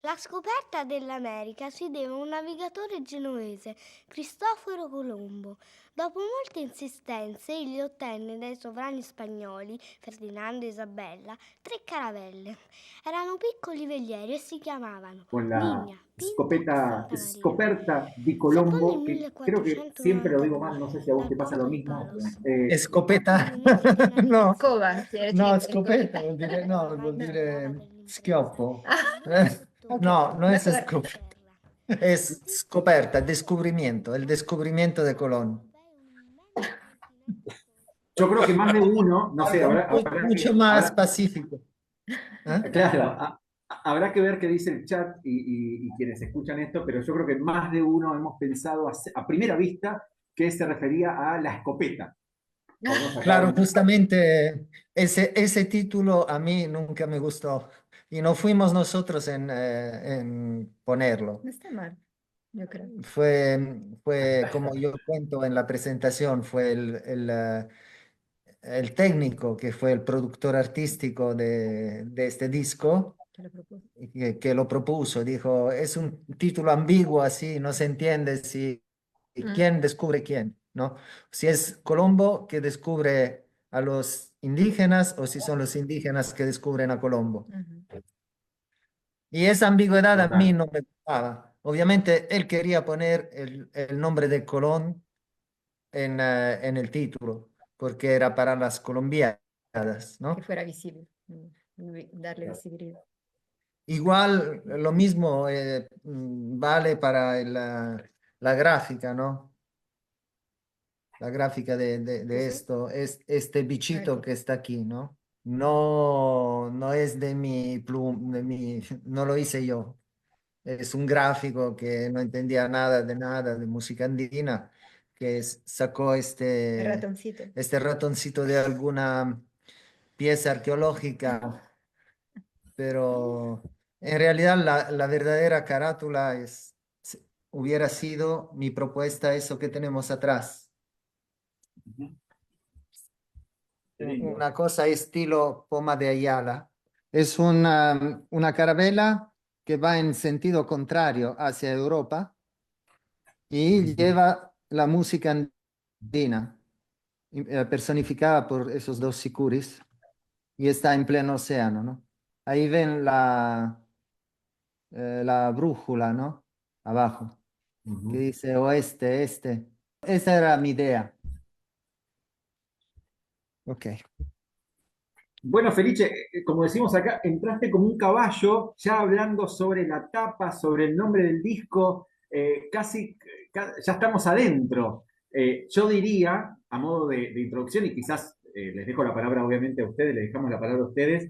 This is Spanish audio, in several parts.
La scoperta dell'America si deve a un navigatore genovese, Cristoforo Colombo. Dopo molte insistenze, egli ottenne dai sovrani spagnoli, Ferdinando e Isabella, 3 caravelle. Erano piccoli velieri e si chiamavano Con la Niña, Pinta e Santa Maria. scoperta di Sepolli nel Colombo, que creo que siempre lo digo mal, 1492 no sé si a vos dal te pasa lo porto di mismo. Palos, Escopeta? apre un viaggio di No, navigazione. Scoba, sì, no, recita. scopeta vuol dire, no, Va vuol in prova dire per l'impresa. schioppo. Ah, ok. No, no La es scoperta. escopeta, Terra. es Così cominciò scoperta, la storia descubrimiento, el dell'America, descubrimiento de per gli Colón. europei un immenso continente Yo creo que más de uno, no sé, Algo mucho más pacífico. ¿Eh? claro, habrá que ver qué dice el chat y quienes escuchan esto, pero yo creo que más de uno hemos pensado a primera vista que se refería a la escopeta. Podemos sacar Claro, justamente ese título a mí nunca me gustó y no fuimos nosotros en ponerlo. No está mal, yo creo. Fue como yo cuento en la presentación, fue el técnico que fue el productor artístico de este disco Te lo propongo. que lo propuso. Dijo, es un título ambiguo así, no se entiende si Mm, quién descubre quién, ¿no? Si es Colombo que descubre a los indígenas o si son los indígenas que descubren a Colombo. ujú. Y esa ambigüedad a mí total. no me gustaba. Obviamente él quería poner el nombre de Colón en el título, porque era para las colombiadas, Que ¿no? fuera visible, darle visibilidad. Igual lo mismo vale para la gráfica, ¿no? La gráfica Sí, de sí. esto, es este A ver, bichito que está aquí, ¿no? No, no es de mi plum, no lo hice yo. Es un gráfico que no entendía nada de música andina, que sacó el ratoncito. este ratoncito de alguna pieza arqueológica, pero en realidad la verdadera carátula hubiera sido mi propuesta, eso que tenemos atrás. Qué lindo. Una cosa estilo Poma de Ayala. Es una carabela que va en sentido contrario hacia Europa y lleva la música andina, personificada por esos dos sicuris, y está en pleno océano, ¿no? Ahí ven la brújula, ¿no? Abajo, que Ujú. dice oeste, este. Esa era mi idea. Ok. Bueno, Felice, como decimos acá, entraste como un caballo, ya hablando sobre la tapa, sobre el nombre del disco, casi ya estamos adentro. Yo diría, a modo de introducción, y quizás les dejo la palabra obviamente a ustedes, les dejamos la palabra a ustedes,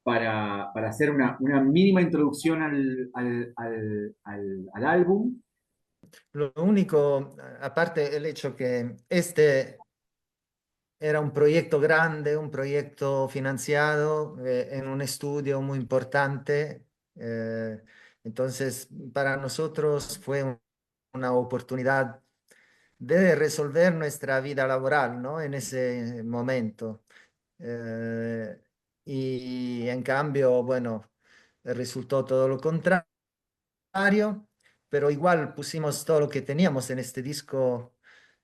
para hacer una mínima introducción al álbum. Lo único, aparte el hecho que este era un proyecto grande, un proyecto financiado en un estudio muy importante. eh, entonces, para nosotros fue una oportunidad de resolver nuestra vida laboral, ¿no? En ese momento. Eh, y en cambio, bueno, resultó todo lo contrario, pero igual pusimos todo lo que teníamos en este disco.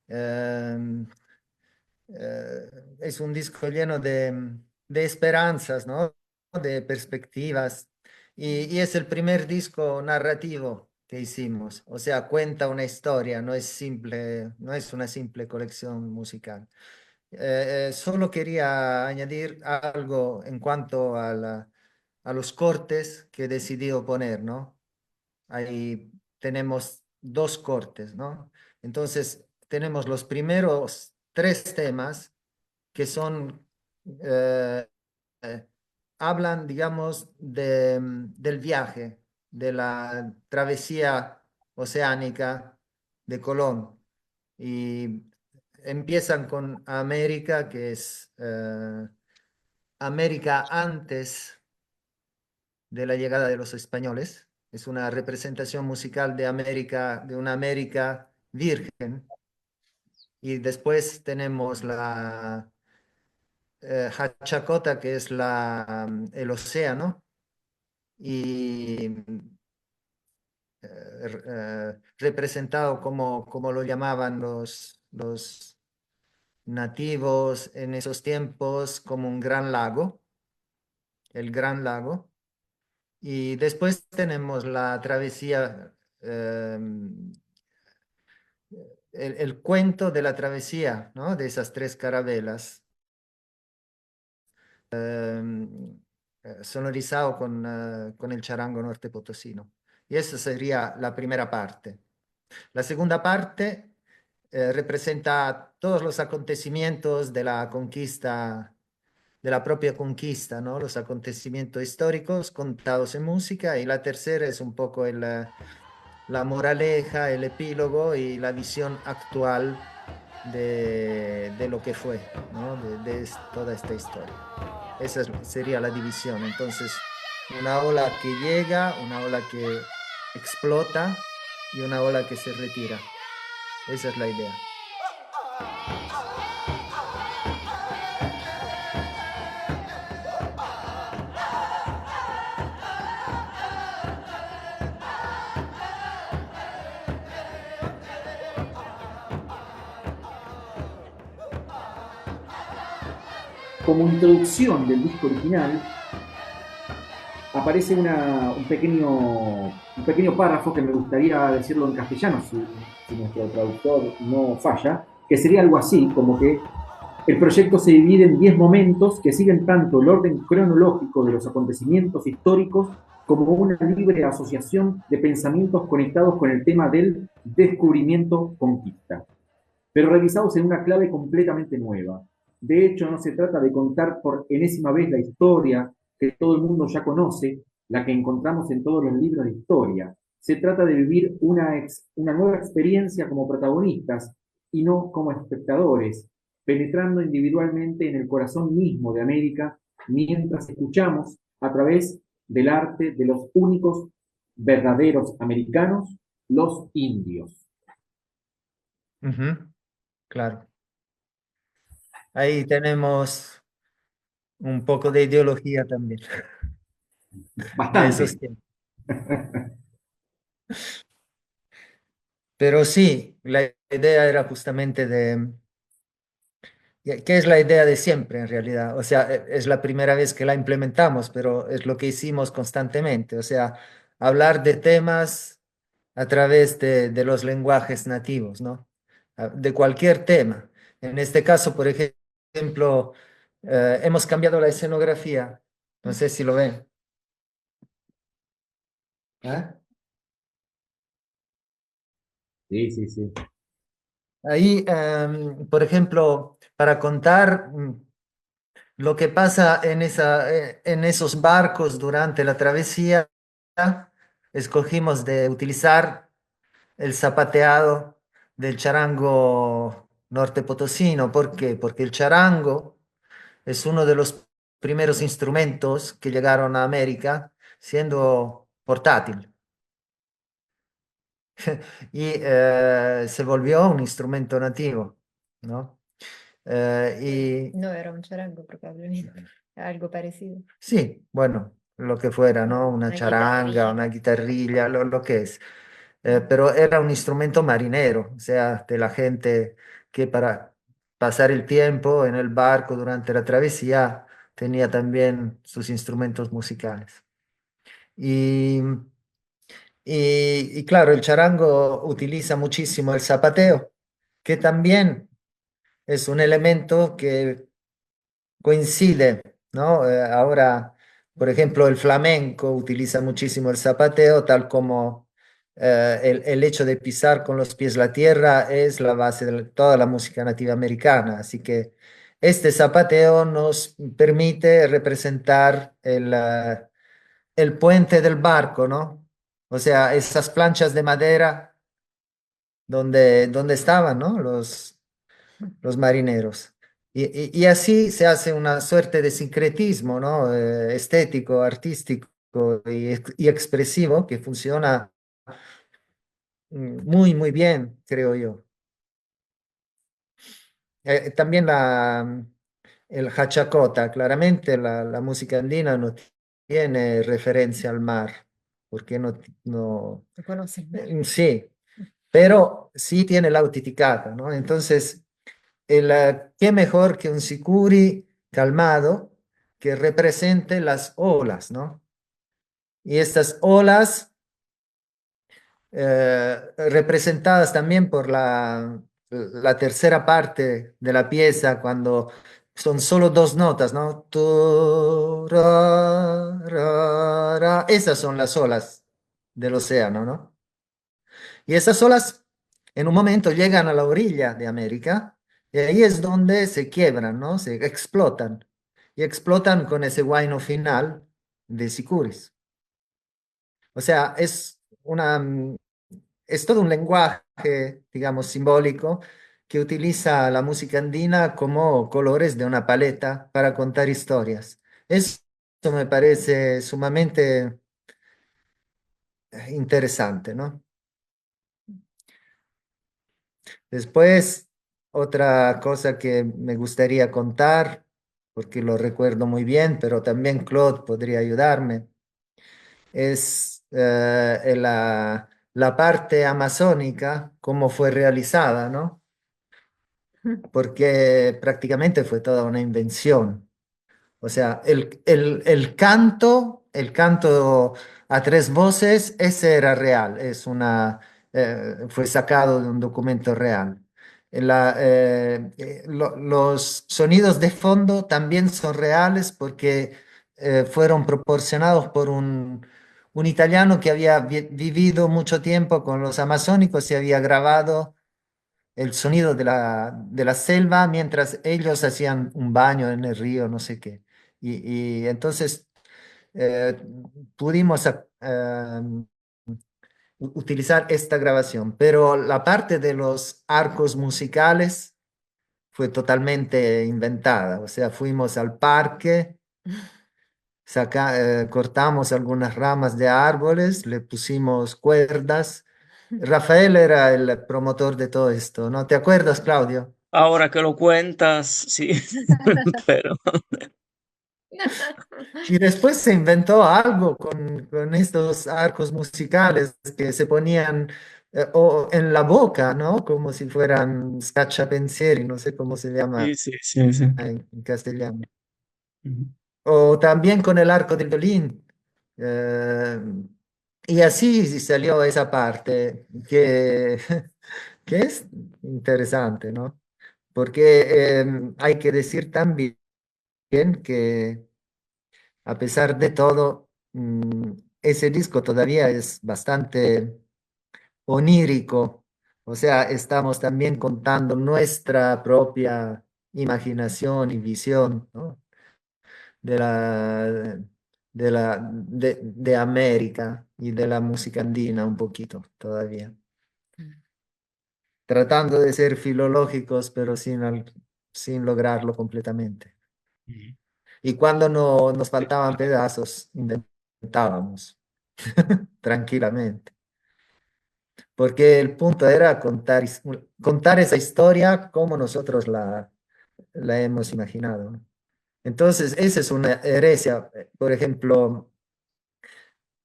em, es un disco lleno de esperanzas, ¿no? De perspectivas. Y es el primer disco narrativo que hicimos. O sea, cuenta una historia, no es simple, no es una simple colección musical. Solo quería añadir algo en cuanto a los cortes que he decidido poner, ¿no? Ahí tenemos dos cortes, ¿no? Entonces, tenemos los primeros tres temas que son, eh, eh, hablan, digamos, del viaje, de la travesía oceánica de Colón. Y empiezan con América, que es América antes de la llegada de los españoles. Es una representación musical de América, de una América virgen. Y después tenemos la Hachacota, que es el océano. Y representado como lo llamaban los nativos en esos tiempos, como un gran lago, el Gran Lago. Y después tenemos la travesía, el cuento de la travesía, ¿no? De esas tres carabelas, sonorizado con el charango norte potosino. Y esa sería la primera parte. La segunda parte representa todos los acontecimientos de la conquista, de la propia conquista, ¿no? Los acontecimientos históricos contados en música. Y la tercera es un poco la moraleja, el epílogo y la visión actual de lo que fue, ¿no? De toda esta historia. Esa sería la división. Entonces, una ola que llega, una ola que explota y una ola que se retira. Esa es la idea. Como introducción del disco original, aparece un pequeño párrafo que me gustaría decirlo en castellano, si nuestro traductor no falla, que sería algo así, como que el proyecto se divide en 10 momentos que siguen tanto el orden cronológico de los acontecimientos históricos como una libre asociación de pensamientos conectados con el tema del descubrimiento-conquista, pero realizados en una clave completamente nueva. De hecho, no se trata de contar por enésima vez la historia que todo el mundo ya conoce, la que encontramos en todos los libros de historia. Se trata de vivir una nueva experiencia como protagonistas y no como espectadores, penetrando individualmente en el corazón mismo de América mientras escuchamos a través del arte de los únicos verdaderos americanos, los indios. Claro. Ahí tenemos un poco de ideología también de esos Bastante. tiempos. Pero sí, la idea era justamente que es la idea de siempre en realidad. O sea, es la primera vez que la implementamos, pero es lo que hicimos constantemente. O sea, hablar de temas a través de los lenguajes nativos, ¿no? De cualquier tema. En este caso, por ejemplo, hemos cambiado la escenografía. No sé si lo ven. ¿Ah? Sí, sí, sí. Ahí, por ejemplo, para contar lo que pasa en esos barcos durante la travesía, escogimos de utilizar el zapateado del charango norte potosino. ¿Por qué? Porque el charango es uno de los primeros instrumentos que llegaron a América siendo portátil. Y se volvió un instrumento nativo, ¿no? No era un charango, probablemente. Algo parecido. Sí, bueno, lo que fuera, ¿no? Una Una charanga, guitarrilla. una guitarrilla, lo que es. Pero era un instrumento marinero, o sea, de la gente que para pasar el tiempo en el barco durante la travesía tenía también sus instrumentos musicales. Y, y claro, el charango utiliza muchísimo el zapateo, que también es un elemento que coincide, ¿no? Ahora, por ejemplo, el flamenco utiliza muchísimo el zapateo, tal como el hecho de pisar con los pies la tierra es la base de toda la música nativa americana. Así que este zapateo nos permite representar el puente del barco, ¿no? O sea, esas planchas de madera donde estaban, ¿no? Los marineros. Y así se hace una suerte de sincretismo, ¿no? Estético, artístico y expresivo que funciona muy, muy bien, creo yo. También el hachacota, claramente la música andina no tiene referencia al mar, porque no, Lo conoces bene. sí, pero sí tiene la utilizada, ¿no? Entonces, qué mejor que un sicuri calmado que represente las olas, ¿no? Y estas olas representadas también por la tercera parte de la pieza, cuando son solo dos notas, ¿no? Tu, ra, ra. Esas son las olas del océano, ¿no? Y esas olas en un momento llegan a la orilla de América y ahí es donde se quiebran, ¿no? Se explotan. Y explotan con ese guayno final de Sicuris. O sea, es todo un lenguaje, digamos, simbólico que utiliza la música andina como colores de una paleta para contar historias. Eso me parece sumamente interesante, ¿no? Después, otra cosa que me gustaría contar, porque lo recuerdo muy bien, pero también Claude podría ayudarme, es la parte amazónica, cómo fue realizada, ¿no? Porque prácticamente fue toda una invención. O sea, el canto a tres voces, ese era real, fue sacado de un documento real. Los sonidos de fondo también son reales porque fueron proporcionados por un italiano que había vivido mucho tiempo con los amazónicos y había grabado el sonido de la selva mientras ellos hacían un baño en el río, no sé qué. Y entonces eh, pudimos utilizar esta grabación, pero la parte de los arcos musicales fue totalmente inventada. O sea, fuimos al parque, cortamos algunas ramas de árboles, le pusimos cuerdas. Rafael era el promotor de todo esto, ¿no? ¿Te acuerdas, Claudio? Ahora que lo cuentas, sí, pero Y después se inventó algo con estos arcos musicales que se ponían en la boca, ¿no? Como si fueran scacciapensieri, no sé cómo se llama sí, sí, sí, sí. en castellano. Ujú. O también con el arco del violín. Eh, y así salió esa parte que es interesante, ¿no? Porque hay que decir también que a pesar de todo, ese disco todavía es bastante onírico. O sea, estamos también contando nuestra propia imaginación y visión, ¿no? de América y de la música andina un poquito todavía. Tratando de ser filológicos, pero sin lograrlo completamente. Ujú. Y cuando no nos faltaban pedazos, inventábamos tranquilamente. Porque el punto era contar esa historia como nosotros la hemos imaginado, ¿no? Entonces, esa es una herencia. Por ejemplo,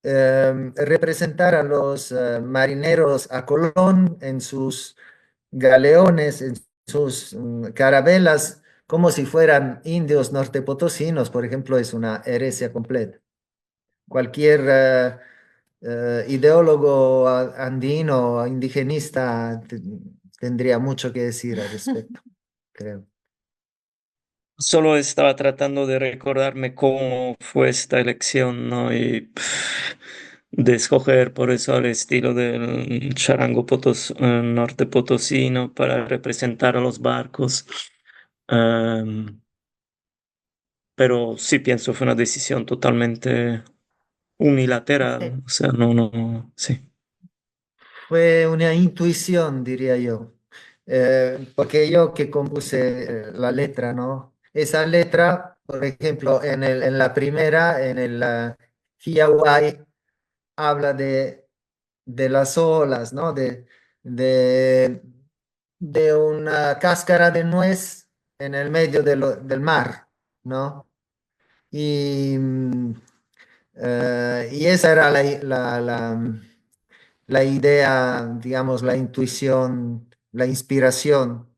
representar a los marineros a Colón en sus galeones, en sus carabelas, como si fueran indios nortepotosinos, por ejemplo, es una heresia completa. Cualquier ideólogo andino, indigenista, tendría mucho que decir al respecto, creo. Solo estaba tratando de recordarme cómo fue esta elección, ¿no? Y de escoger por eso el estilo del charango norte potosino para representar a los barcos. Em, pero sí pienso fue una decisión totalmente Sì. unilateral, o sea, no, sí. Fue una intuición, diría yo. Porque yo que compuse la letra, ¿no? Esa letra, por ejemplo, en la primera, en el Hiawai, habla de las olas, ¿no? De, de una cáscara de nuez en el medio del mar, ¿no? Y Y esa era la idea, digamos, la intuición, la inspiración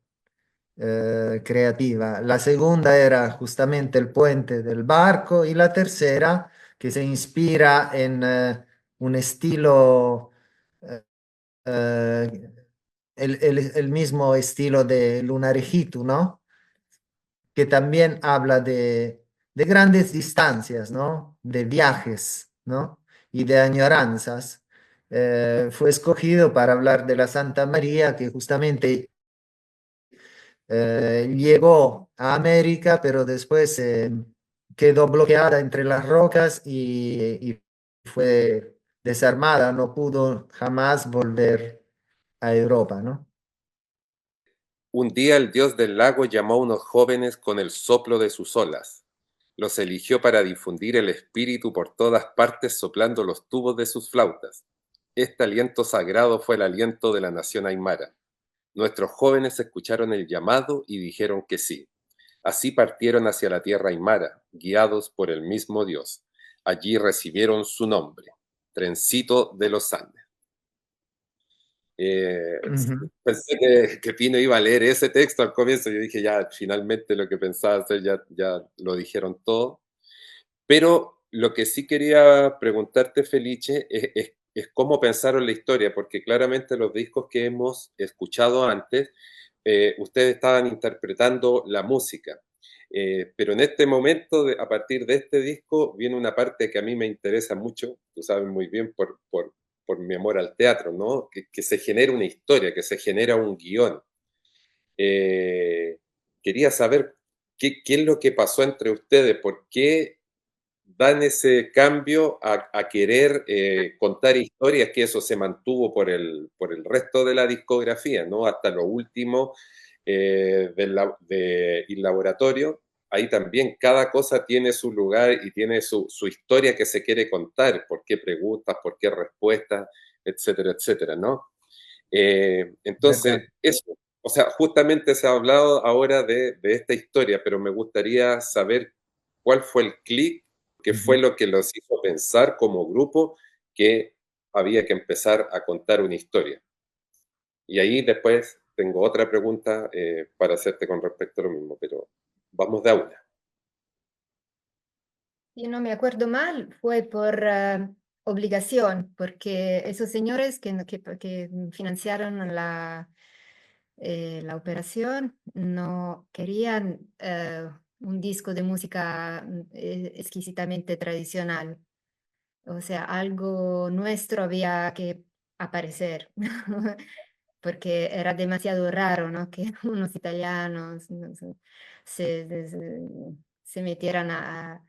creativa. La segunda era justamente el puente del barco y la tercera que se inspira en un estilo, eh, eh, el mismo estilo de Lunarihitu, ¿no? Que también habla de grandes distancias, ¿no? De viajes, ¿no? Y de añoranzas. Fue escogido para hablar de la Santa María, que justamente llegó a América, pero después quedó bloqueada entre las rocas y fue desarmada, no pudo jamás volver a Europa, ¿no? Un día el dios del lago llamó a unos jóvenes con el soplo de sus olas. Los eligió para difundir el espíritu por todas partes soplando los tubos de sus flautas. Este aliento sagrado fue el aliento de la nación aymara. Nuestros jóvenes escucharon el llamado y dijeron que sí. Así partieron hacia la tierra aymara, guiados por el mismo Dios. Allí recibieron su nombre, Trencito de los Andes. Ujú. Pensé que Pino iba a leer ese texto al comienzo. Yo dije, ya, finalmente lo que pensaba hacer ya lo dijeron todo. Pero lo que sí quería preguntarte, Felice, es cómo pensaron la historia, porque claramente los discos que hemos escuchado antes, ustedes estaban interpretando la música. Pero en este momento, a partir de este disco, viene una parte que a mí me interesa mucho, tú sabes muy bien por mi amor al teatro, ¿no? Que se genera una historia, que se genera un guión. Eh, Quería saber qué es lo que pasó entre ustedes, por qué dan ese cambio a querer contar historias, que eso se mantuvo por el resto de la discografía, ¿no? Hasta lo último de Il Laboratorio. Ahí también cada cosa tiene su lugar y tiene su historia que se quiere contar, por qué preguntas, por qué respuestas, etcétera, etcétera, ¿no? ¿Verdad? Entonces, eso, o sea, justamente se ha hablado ahora de esta historia, pero me gustaría saber cuál fue el clic, qué fue Ujú. lo que los hizo pensar como grupo que había que empezar a contar una historia. Y ahí después tengo otra pregunta para hacerte con respecto a lo mismo, pero vamos de a una. Si no me acuerdo mal, fue por obligación, porque esos señores que financiaron la operación no querían un disco de música exquisitamente tradicional. O sea, algo nuestro había que aparecer, porque era demasiado raro, ¿no? Que unos italianos no sé, se metieran a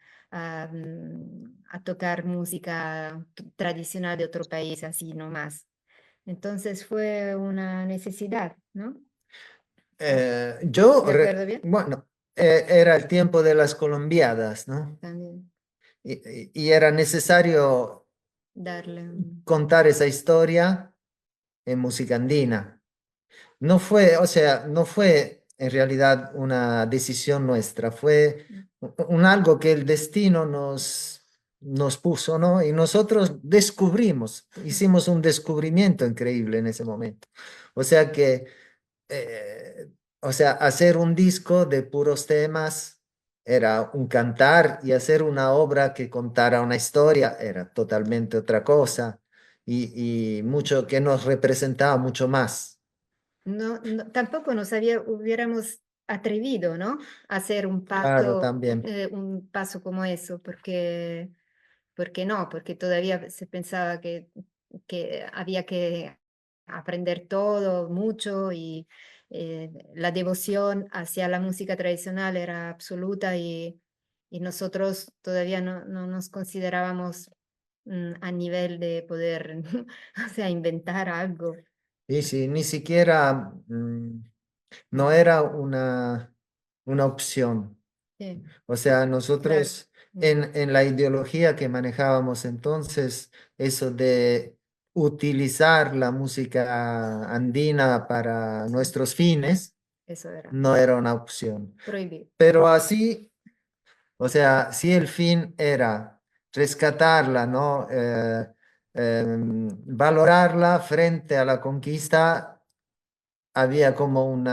tocar música tradicional de otro país así nomás. Entonces fue una necesidad, ¿no? Yo, ¿Recuerdo bien? bueno, era el tiempo de las colombiadas, ¿no? También Y era necesario darle contar esa historia en música andina. No fue, o sea, no fue en realidad una decisión nuestra, fue un algo que el destino nos puso, ¿no? Y nosotros descubrimos, hicimos un descubrimiento increíble en ese momento. O sea que, eh, o sea, hacer un disco de puros temas era un cantar y hacer una obra que contara una historia era totalmente otra cosa y mucho que nos representaba mucho más. no, tampoco hubiéramos atrevido, ¿no? A hacer Claro, también. un paso como eso, porque no, porque todavía se pensaba que había que aprender todo, mucho, y la devoción hacia la música tradicional era absoluta y nosotros todavía no nos considerábamos a nivel de poder, o sea, inventar algo. Y sí, ni siquiera no era una opción. Sí, O sea, claro. nosotros Mm. en la ideología que manejábamos entonces, eso de utilizar la música andina para Sí, nuestros fines, eso era no era una opción. prohibido. Pero así, o sea, si el fin era rescatarla, ¿no? Valorarla frente a la conquista, había como un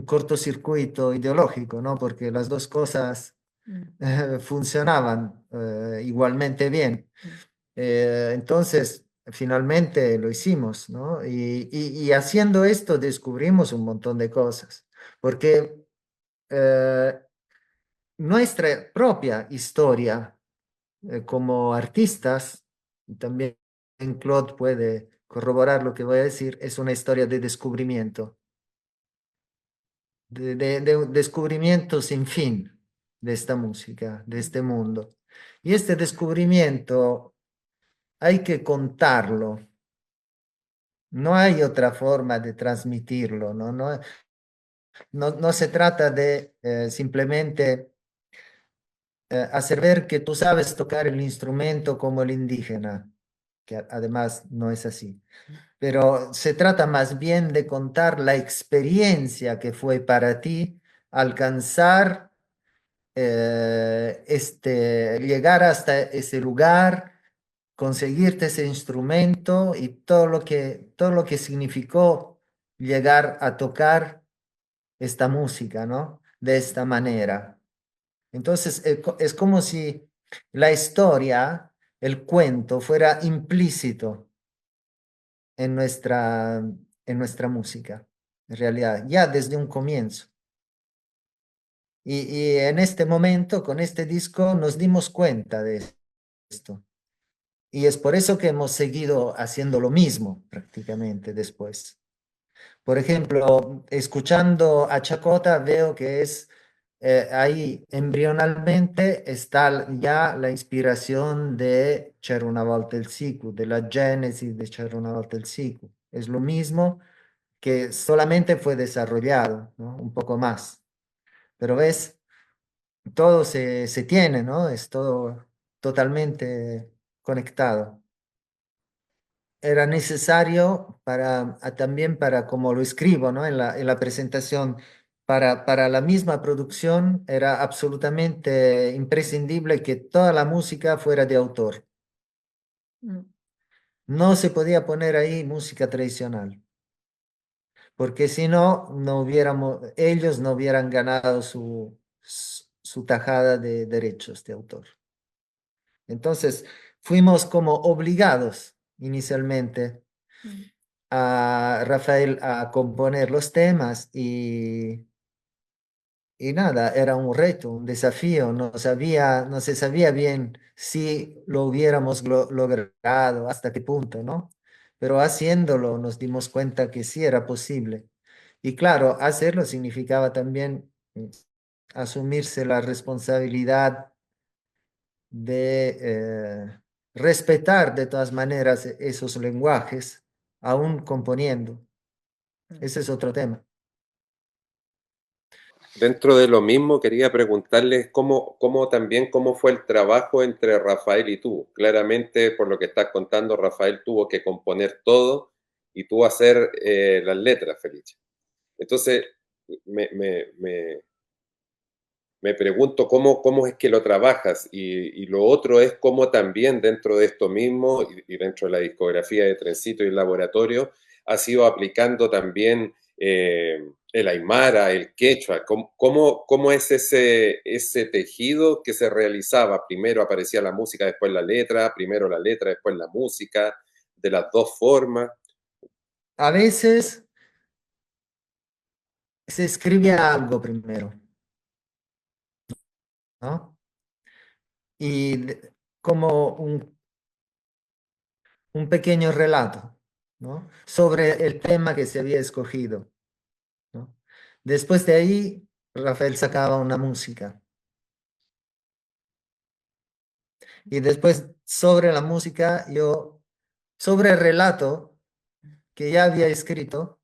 cortocircuito ideológico, ¿no? Porque las dos cosas funcionaban igualmente bien. Entonces, finalmente lo hicimos, ¿no? Y haciendo esto descubrimos un montón de cosas, porque eh, nuestra propia historia como artistas, y también Claude puede corroborar lo que voy a decir, es una historia de descubrimiento, de un descubrimiento sin fin de esta música, de este mundo. Y este descubrimiento hay que contarlo. No hay otra forma de transmitirlo, ¿no? No se trata de simplemente hacer ver que tú sabes tocar el instrumento como el indígena, que además no es así. Pero se trata más bien de contar la experiencia que fue para ti alcanzar llegar hasta ese lugar, conseguirte ese instrumento y todo lo que significó llegar a tocar esta música, ¿no? De esta manera. Entonces, es como si la historia, el cuento, fuera implícito en nuestra música, en realidad, ya desde un comienzo. Y en este momento, con este disco, nos dimos cuenta de esto. Y es por eso que hemos seguido haciendo lo mismo prácticamente después. Por ejemplo, escuchando a Chacota, veo que ahí embrionalmente está ya la inspiración de C'era una volta il Sicu, de la génesis de C'era una volta il Sicu. Es lo mismo que solamente fue desarrollado, ¿no? Un poco más. Pero ves, todo se tiene, ¿no? Es todo totalmente conectado. Era necesario también para, como lo escribo, ¿no? En la presentación, para la misma producción era absolutamente imprescindible que toda la música fuera de autor. Mm. No se podía poner ahí música tradicional, porque si no, ellos no hubieran ganado su tajada de derechos de autor. Entonces, fuimos como obligados inicialmente Mm. a Rafael a componer los temas y nada, era un reto, un desafío, no se sabía bien si lo hubiéramos logrado, hasta qué punto, ¿no? Pero haciéndolo nos dimos cuenta que sí era posible. Y claro, hacerlo significaba también asumirse la responsabilidad de respetar de todas maneras esos lenguajes, aún componiendo. Ese es otro tema. Dentro de lo mismo, quería preguntarles cómo fue el trabajo entre Rafael y tú. Claramente, por lo que estás contando, Rafael tuvo que componer todo y tú hacer las letras, Felice. Entonces, me, me- me- me pregunto cómo es que lo trabajas y lo otro es cómo también dentro de esto mismo y dentro de la discografía de Trencito y el Laboratorio has ido aplicando también el aymara, el quechua. ¿Cómo es ese tejido que se realizaba? Primero aparecía la música, después la letra, primero la letra, después la música, de las dos formas. A veces se escribe algo primero, ¿no? Como un pequeño relato, ¿no? Sobre el tema que se había escogido, ¿no? Después de ahí, Rafael sacaba una música. Y después, sobre la música, sobre el relato que ya había escrito,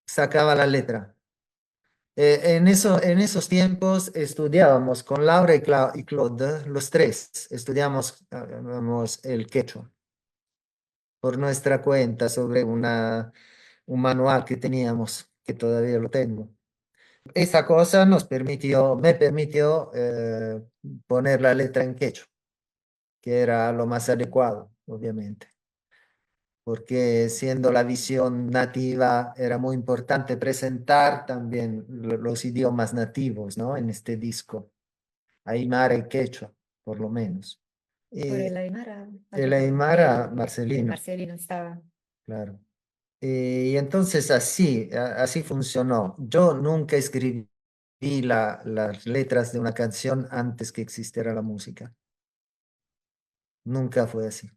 sacaba la letra. En esos tiempos estudiábamos con Laura y Claude, los tres, estudiamos el quechua por nuestra cuenta sobre un manual que teníamos, que todavía lo tengo. esa cosa me permitió poner la letra en quechua, que era lo más adecuado, obviamente, porque siendo la visión nativa era muy importante presentar también los idiomas nativos, ¿no? En este disco, Aymara y quechua, por lo menos. Por Y el Aymara, el Aymara el Marcelino, Marcelino estaba. claro. Y entonces así funcionó. Yo nunca escribí las letras de una canción antes que existiera la música. Nunca fue así.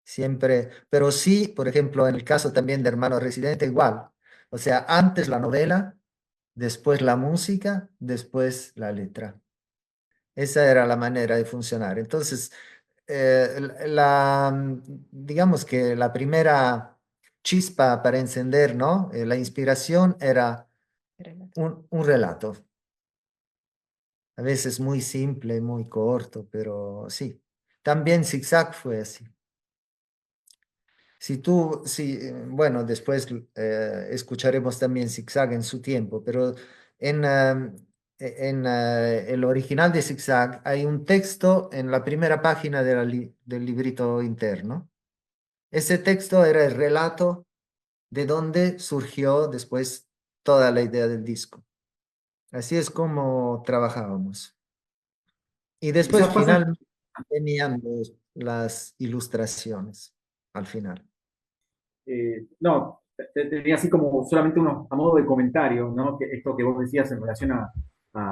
Siempre, pero sí, por ejemplo, en el caso también de Hermano Residente, igual. O sea, antes la novela, después la música, después la letra. Esa era la manera de funcionar. Entonces, digamos que la primera chispa para encender, ¿no? La inspiración era un relato. A veces muy simple, muy corto, pero sí. También Zigzag fue así. Bueno, después escucharemos también Zigzag en su tiempo, pero en el original de Zigzag hay un texto en la primera página del librito interno. Ese texto era el relato de donde surgió después toda la idea del disco. Así es como trabajábamos. Y después Quizás pasa. finalmente venían las ilustraciones al final. No, tenía así como solamente unos a modo de comentario, ¿no? Que esto que vos decías en relación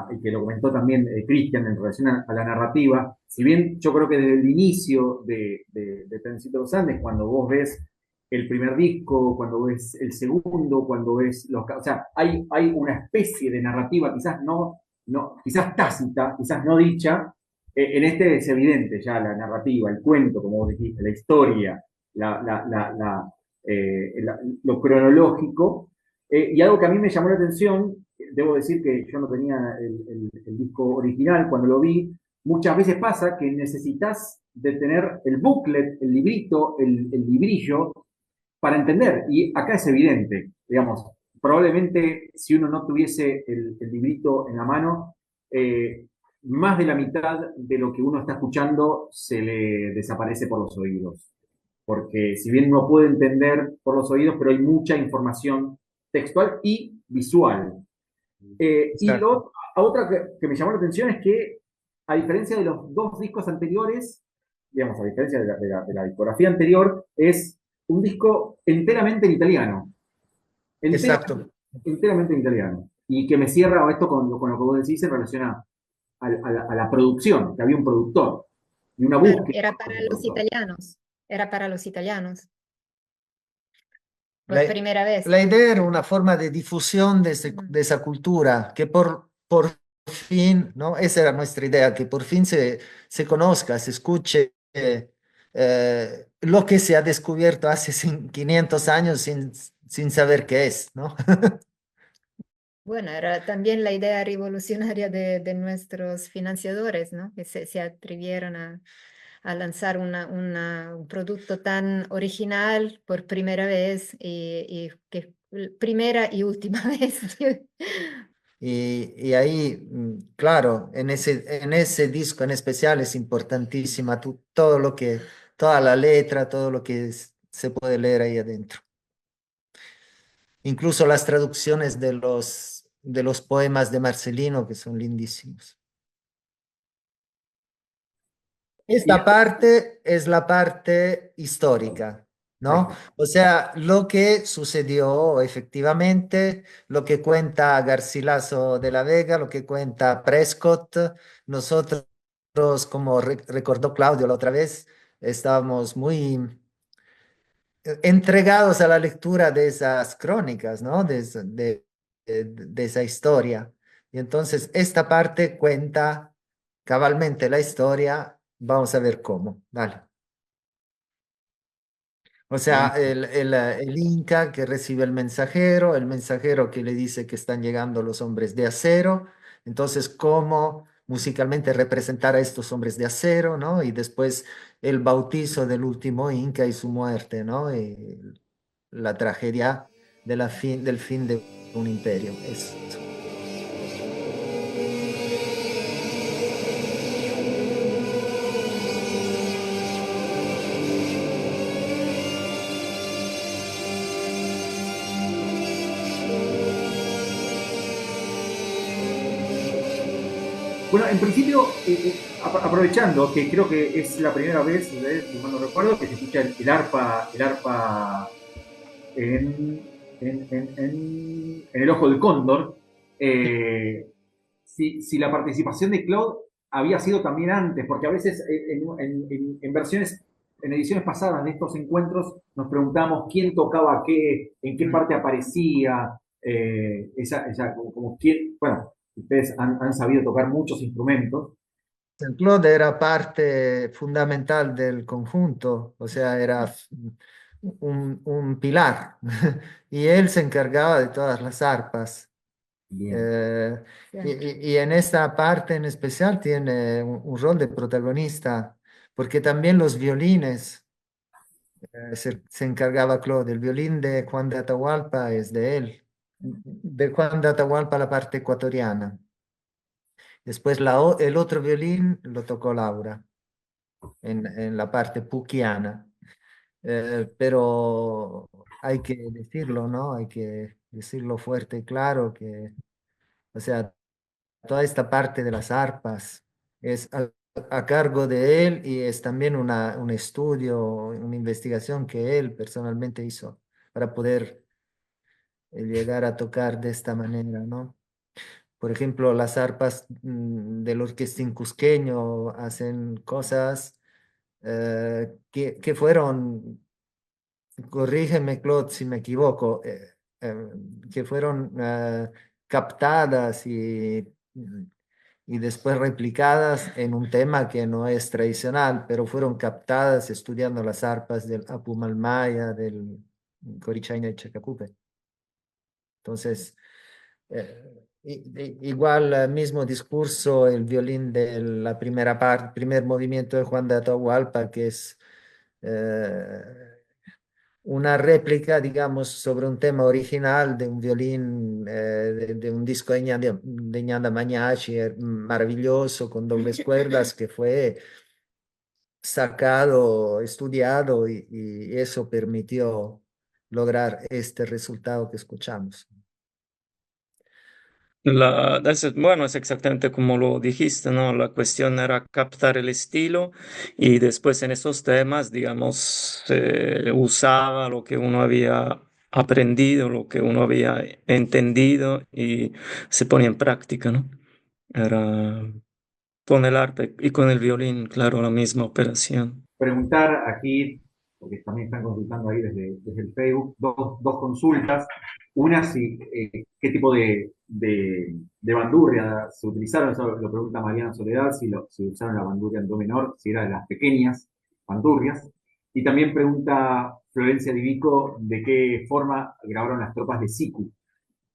y que lo comentó también Cristian en relación a la narrativa, si bien yo creo que desde el inicio de Trencito Los Andes, cuando vos ves el primer disco, cuando ves el segundo, cuando ves o sea, hay una especie de narrativa, quizás quizás tácita, quizás no dicha, en este es evidente ya la narrativa, el cuento, como vos dijiste, la historia, la, la, la, la lo cronológico. Y algo que a mí me llamó la atención, debo decir que yo no tenía el disco original cuando lo vi, muchas veces pasa que necesitas de tener el booklet, el librito, el librillo para entender. Y acá es evidente, digamos, probablemente si uno no tuviese el librito en la mano, más de la mitad de lo que uno está escuchando se le desaparece por los oídos porque si bien uno puede entender por los oídos, pero hay mucha información textual y visual. Y Exacto. otra que me llamó la atención es que, a diferencia de los dos discos anteriores, digamos, a diferencia de la discografía anterior, es un disco enteramente en italiano. Exacto. Enteramente en italiano. Y que me cierra esto con lo que vos decís en relación a la producción, que había un productor y una Claro, búsqueda era de para un los productor. italianos, era para los italianos, por La, primera vez. la idea era una forma de difusión Mm. de esa cultura, que por fin, ¿no? Esa era nuestra idea, que por fin se conozca, se escuche lo que se ha descubierto hace 500 años sin saber qué es, ¿no? Bueno, era también la idea revolucionaria de nuestros financiadores, ¿no? Que se atrevieron a lanzar un producto tan original por primera vez y que primera y última vez. Y ahí, claro, en ese disco en especial es importantísima toda la letra, todo lo que se puede leer ahí adentro. Incluso las traducciones de los poemas de Marcelino, que son lindísimos. Y, Esta parte es la parte histórica, ¿no? O sea, lo que sucedió efectivamente, lo que cuenta Garcilaso de la Vega, lo que cuenta Prescott, nosotros, como recordó Claudio la otra vez, estábamos muy entregados a la lectura de esas crónicas, ¿no? De esa historia. Y entonces esta parte cuenta cabalmente la historia. Vamos a ver cómo. Dale. O sea, buenísimo. el Inca que recibe el mensajero que le dice que están llegando los hombres de acero. Entonces, ¿cómo musicalmente representar a estos hombres de acero, ¿no? Y después el bautizo del último Inca y su muerte, ¿no? Y la tragedia del fin de un imperio. Eso. Bueno, en principio, aprovechando que creo que es la primera vez, si mal no recuerdo, que se escucha el arpa en el ojo del cóndor, si la participación de Claude había sido también antes, porque a veces en versiones, en ediciones pasadas de estos encuentros, nos preguntamos quién tocaba qué, en qué parte aparecía, como quién, bueno, ustedes han sabido tocar muchos instrumentos. El Claude era parte fundamental del conjunto, o sea, era un pilar y él se encargaba de todas las arpas. Bien. Y en esta parte en especial tiene un rol de protagonista, porque también los violines se encargaba Claude. El violín de Juan de Atahualpa es de él, de Juan de Atahualpa la parte ecuatoriana. Después el otro violín lo tocó Laura en la parte puquiana. Pero hay que decirlo, ¿no? Hay que decirlo fuerte y claro que, o sea, toda esta parte de las arpas es a cargo de él y es también un estudio, una investigación que él personalmente hizo para poder llegar a tocar de esta manera, ¿no? Por ejemplo, las arpas del orquestín cusqueño hacen cosas que fueron, corrígeme, Claude, si me equivoco, que fueron captadas y después replicadas en un tema que no es tradicional, pero fueron captadas estudiando las arpas del Apumalmaya, del Corichaina y Chacapupe. Entonces, igual mismo discurso, el violín de la primera parte, primer movimiento de Juan de Atahualpa, que es una réplica, digamos, sobre un tema original de un violín, de un disco de Ñanda Mañachi, maravilloso, con dobles cuerdas, que fue sacado, estudiado y eso permitió lograr este resultado que escuchamos. Bueno, es exactamente como lo dijiste, ¿no? La cuestión era captar el estilo y después en esos temas, digamos, se usaba lo que uno había aprendido, lo que uno había entendido y se ponía en práctica, ¿no? Era con el arpa y con el violín, claro, la misma operación. Preguntar aquí, porque también están consultando ahí desde el Facebook, dos consultas. Una, si, qué tipo de bandurria se utilizaron, eso lo pregunta Mariana Soledad, si usaron la bandurria en do menor, si era de las pequeñas bandurrias. Y también pregunta Florencia Divico de qué forma grabaron las tropas de Siku,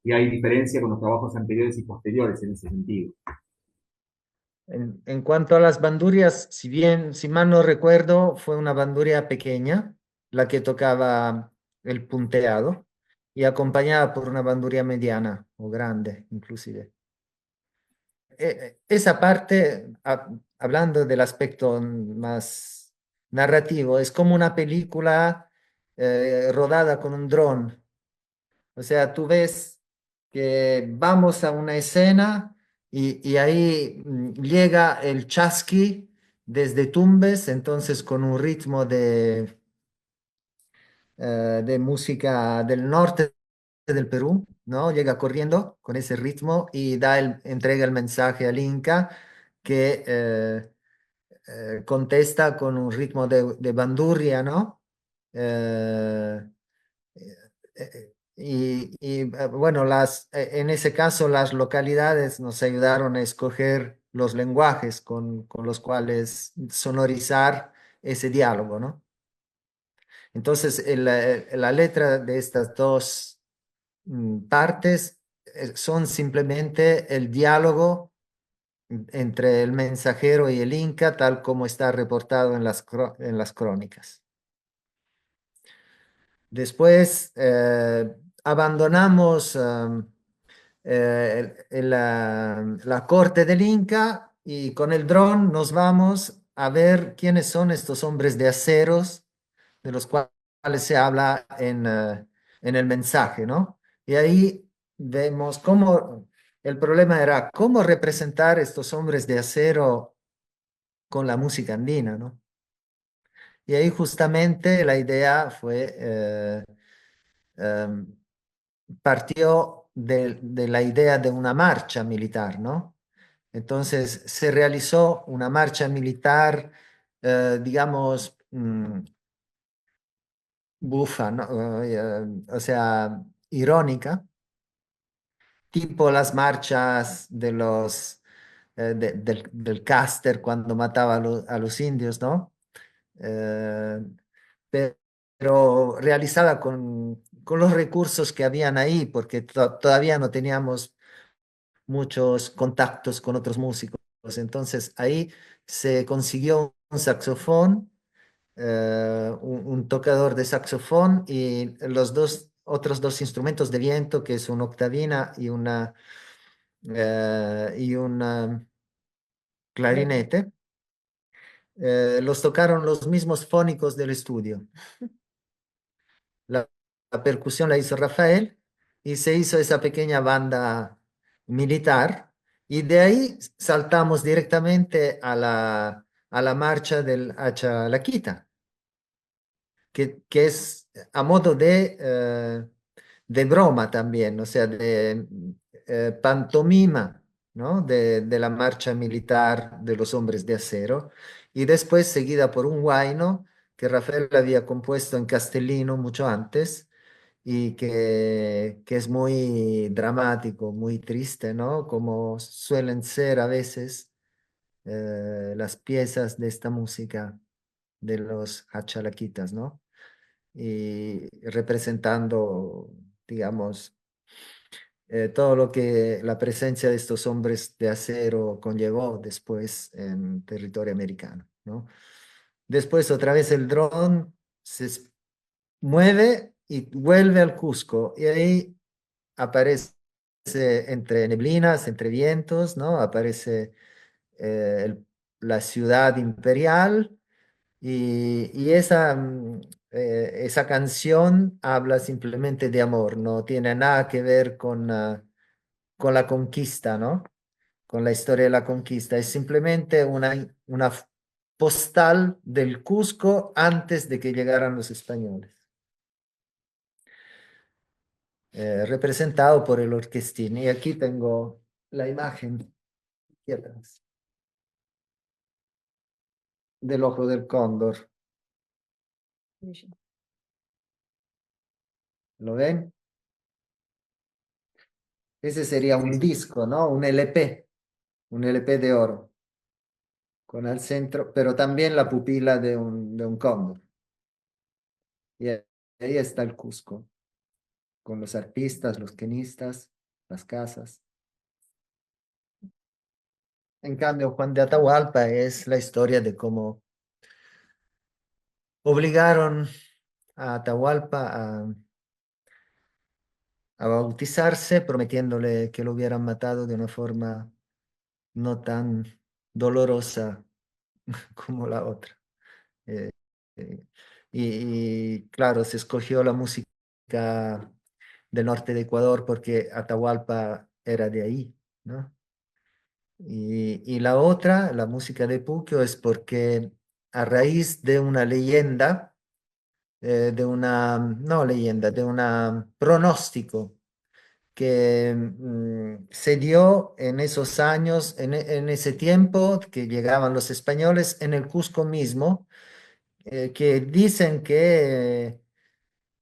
y hay diferencia con los trabajos anteriores y posteriores en ese sentido. En cuanto a las bandurrias, si bien, si mal no recuerdo, fue una bandurria pequeña, la que tocaba el punteado, y acompañada por una bandurria mediana o grande, inclusive. Esa parte, hablando del aspecto más narrativo, es como una película rodada con un dron. O sea, tú ves que vamos a una escena y ahí llega el chasqui desde Tumbes, entonces con un ritmo de música del norte del Perú, ¿no? Llega corriendo con ese ritmo y entrega el mensaje al Inca que contesta con un ritmo de bandurria, ¿no? Bueno, en ese caso las localidades nos ayudaron a escoger los lenguajes con los cuales sonorizar ese diálogo, ¿no? Entonces, la letra de estas dos partes son simplemente el diálogo entre el mensajero y el Inca, tal como está reportado en las crónicas. Después abandonamos la corte del Inca y con el dron nos vamos a ver quiénes son estos hombres de aceros de los cuales se habla en el mensaje, ¿no? Y ahí vemos cómo el problema era cómo representar estos hombres de acero con la música andina, ¿no? Y ahí justamente la idea fue, em, partió de la idea de una marcha militar, ¿no? Entonces se realizó una marcha militar, digamos, bufa, ¿no? O sea, irónica, tipo las marchas de los, del Cáster cuando mataba a los indios, ¿no? Eh, pero realizada con los recursos que habían ahí, porque todavía no teníamos muchos contactos con otros músicos. Entonces ahí se consiguió un saxofón, un tocador de saxofón y los otros dos instrumentos de viento, que es una octavina y un clarinete. Los tocaron los mismos fónicos del estudio. La percusión la hizo Rafael y se hizo esa pequeña banda militar y de ahí saltamos directamente a la marcha del Hachalaquita, que es a modo de broma también, o sea, de pantomima, ¿no? De la marcha militar de los hombres de acero y después seguida por un huayno que Rafael había compuesto en castellino mucho antes y que es muy dramático, muy triste, ¿no? Como suelen ser a veces las piezas de esta música de los hachalaquitas, ¿no? Y representando, digamos, todo lo que la presencia de estos hombres de acero conllevó después en territorio americano, ¿no? Después otra vez el dron se mueve y vuelve al Cusco y ahí aparece entre neblinas, entre vientos, ¿no? Aparece la ciudad imperial y esa canción habla simplemente de amor, no tiene nada que ver con la conquista, ¿no? Con la historia de la conquista, es simplemente una postal del Cusco antes de que llegaran los españoles. Representado por el orquestín. Y aquí tengo la imagen aquí atrás, del ojo del cóndor. ¿Lo ven? Ese sería un disco, ¿no? Un LP de oro, con al centro, pero también la pupila de un cóndor. Y ahí está el Cusco, con los arpistas, los quenistas, las casas. En cambio, Juan de Atahualpa es la historia de cómo obligaron a Atahualpa a bautizarse, prometiéndole que lo hubieran matado de una forma no tan dolorosa como la otra. Eh, eh, claro, se escogió la música del norte de Ecuador porque Atahualpa era de ahí, ¿no? Y la otra, la música de Puquio, es porque a raíz de una leyenda, no leyenda, de un pronóstico que se dio en esos años, en ese tiempo que llegaban los españoles en el Cusco mismo, que dicen que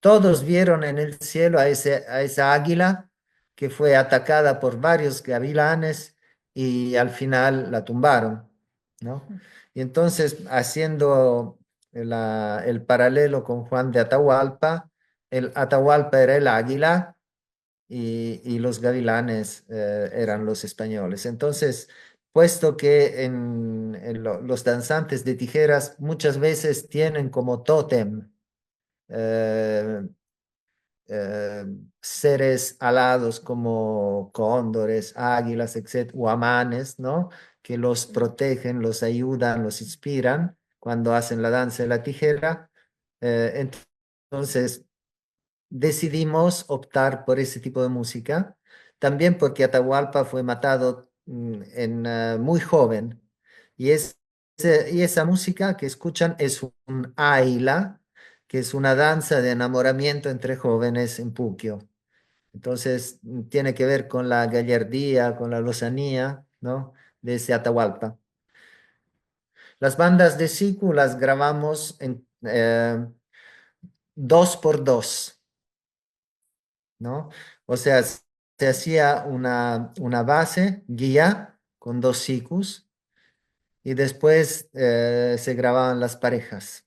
todos vieron en el cielo a esa águila que fue atacada por varios gavilanes y al final la tumbaron, ¿no? Y entonces, haciendo el paralelo con Juan de Atahualpa, el Atahualpa era el águila y los gavilanes eran los españoles. Entonces, puesto que los danzantes de tijeras muchas veces tienen como tótem eh, eh, seres alados como cóndores, águilas, etc., guamanes, ¿no? Que los protegen, los ayudan, los inspiran cuando hacen la danza de la tijera. Entonces, decidimos optar por ese tipo de música también porque Atahualpa fue matado muy joven. Y, y esa música que escuchan es un aila, que es una danza de enamoramiento entre jóvenes en Puquio. Entonces, tiene que ver con la gallardía, con la lozanía, ¿no? De ese Atahualpa. Las bandas de Siku las grabamos en 2x2, ¿no? O sea, se hacía una base, guía, con 2 Sikus, y después se grababan las parejas.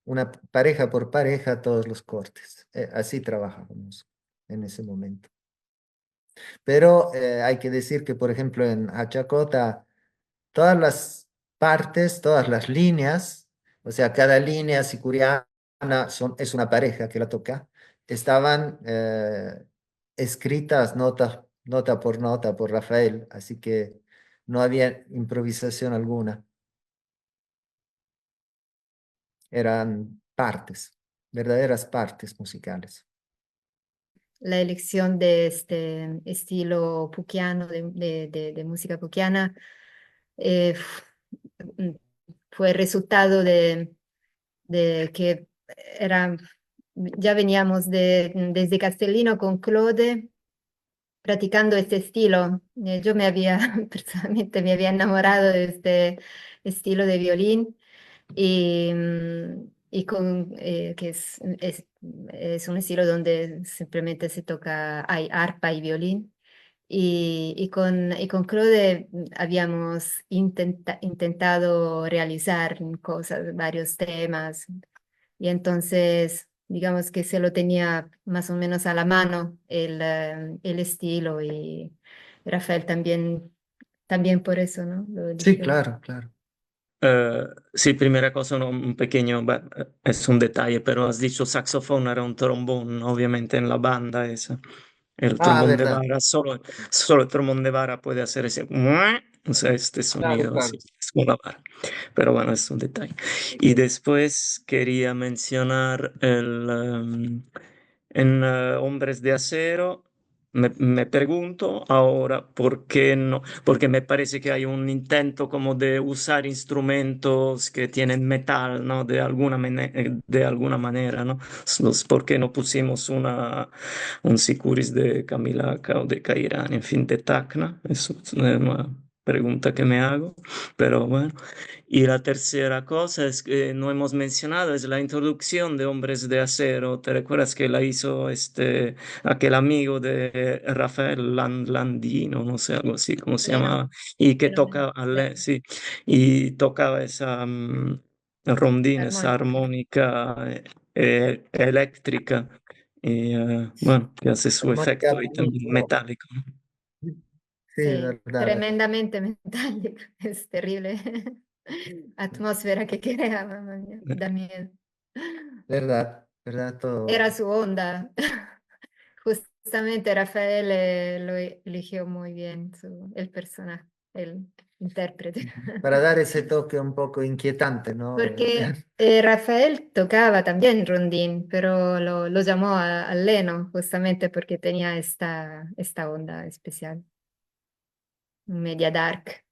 Una pareja por pareja, todos los cortes. Así trabajábamos en ese momento. Pero hay que decir que, por ejemplo, en Achacota, todas las partes, todas las líneas, o sea, cada línea sicuriana es una pareja que la toca, estaban escritas nota por nota por Rafael, así que no había improvisación alguna. Eran partes, verdaderas partes musicales. La elección de este estilo puquiano, de música puquiana, fue resultado de que era, ya veníamos desde Castellino con Claude practicando este estilo. Yo personalmente me había enamorado de este estilo de violín y que es un estilo donde simplemente se toca, hay arpa y violín. Y con Claude habíamos intentado realizar cosas, varios temas, y entonces digamos que se lo tenía más o menos a la mano el estilo, y Rafael también por eso, ¿no? Lo Sí, eligió. claro, claro. Sì, primera cosa, un pequeño, beh, es un detalle, pero has dicho saxofón, era un trombón, obviamente en la banda esa. El Ah, trombón de verdad. vara, solo el trombón de vara puede hacer ese, o sea, este Claro, sonido así, claro. es con la vara. Pero bueno, es un detalle. Y después quería mencionar en Hombres de Acero. Me pregunto ahora por qué no, porque me parece que hay un intento como de usar instrumentos que tienen metal, ¿no? De alguna manera, ¿no? ¿Por qué no pusimos un sicuris de Camilaca o de Cairán, en fin, de Tacna? Eso es una pregunta que me hago, pero bueno. Y la tercera cosa es que no hemos mencionado, es la introducción de Hombres de Acero. ¿Te recuerdas que la hizo aquel amigo de Rafael Landino, no sé, algo así, ¿cómo se Leno, llamaba? Y que Leno, toca, Leno, sí, y tocaba esa rondín, esa armónica. armónica eléctrica. Y bueno, que hace su Armónica efecto ahí también Pico. metálico, ¿no? Sí, Sí, verdad, tremendamente metálico, es terrible. Atmósfera que crea, mamá mía, da miedo. verdad, verdad, todo. Era su onda. Justamente Rafael lo eligió muy bien, el personaje, el intérprete. Para dar ese toque un poco inquietante, ¿no? Porque Rafael tocaba también rondín, pero lo llamó a Leno justamente porque tenía esta onda especial, media dark.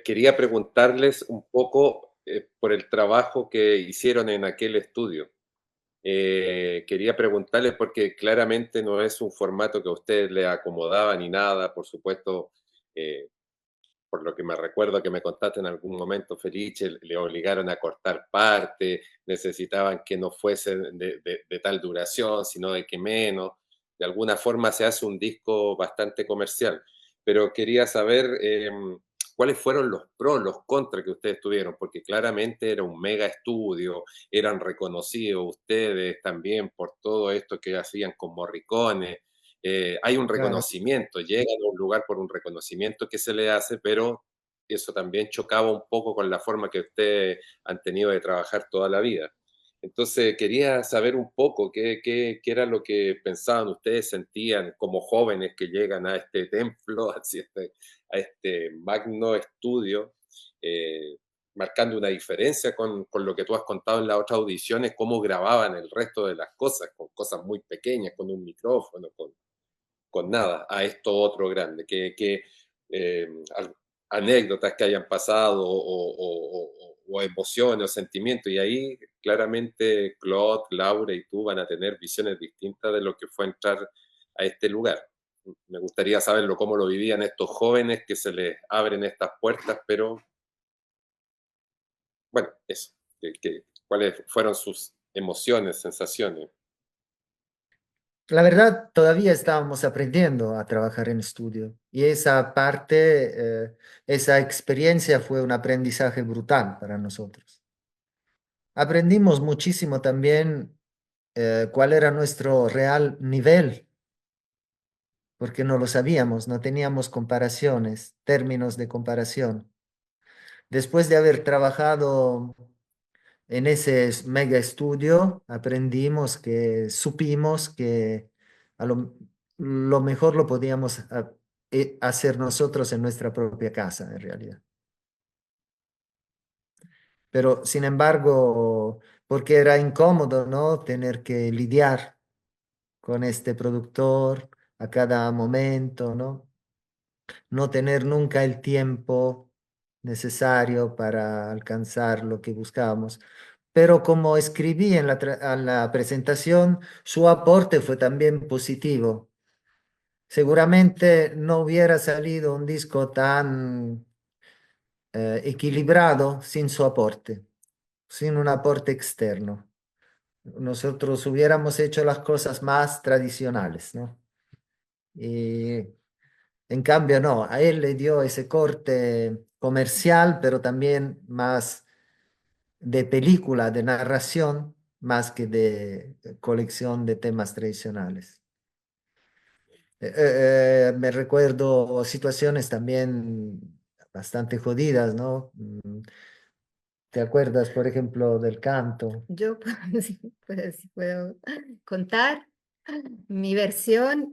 Quería preguntarles un poco por el trabajo que hicieron en aquel estudio. Quería preguntarles porque claramente no es un formato que a ustedes le acomodaba ni nada, por supuesto, eh, por lo que me recuerdo que me contaste en algún momento, Felice, le obligaron a cortar parte, necesitaban que no fuese de tal duración, sino de que menos. De alguna forma se hace un disco bastante comercial, pero quería saber cuáles fueron los pros, los contras que ustedes tuvieron, porque claramente era un mega estudio, eran reconocidos ustedes también por todo esto que hacían con Morricone, hay un Claro. reconocimiento, llegan a un lugar por un reconocimiento que se le hace, pero eso también chocaba un poco con la forma que ustedes han tenido de trabajar toda la vida. Entonces quería saber un poco qué era lo que pensaban ustedes, sentían como jóvenes que llegan a este templo, a este magno estudio, marcando una diferencia con lo que tú has contado en las otras audiciones, cómo grababan el resto de las cosas, con cosas muy pequeñas, con un micrófono, con nada, a esto otro grande, eh, anécdotas que hayan pasado o emociones o sentimientos, y ahí claramente Claude, Laura y tú van a tener visiones distintas de lo que fue entrar a este lugar. Me gustaría saberlo, cómo lo vivían estos jóvenes que se les abren estas puertas, pero bueno, eso, cuáles fueron sus emociones, sensaciones. La verdad, todavía estábamos aprendiendo a trabajar en estudio y esa parte, esa experiencia fue un aprendizaje brutal para nosotros. Aprendimos muchísimo también cuál era nuestro real nivel, porque no lo sabíamos, no teníamos comparaciones, términos de comparación. Después de haber trabajado en ese mega estudio, supimos que a lo mejor lo podíamos hacer nosotros en nuestra propia casa, en realidad. Pero, sin embargo, porque era incómodo, ¿no? Tener que lidiar con este productor a cada momento, ¿no? No tener nunca el tiempo necesario para alcanzar lo que buscábamos. Pero como escribí en la presentación, su aporte fue también positivo. Seguramente no hubiera salido un disco tan equilibrado sin su aporte, sin un aporte externo. Nosotros hubiéramos hecho las cosas más tradicionales, ¿no? Y en cambio, no, a él le dio ese corte comercial, pero también más de película, de narración, más que de colección de temas tradicionales. Me recuerdo situaciones también bastante jodidas, ¿no? ¿Te acuerdas, por ejemplo, del canto? Yo sí puedo contar mi versión.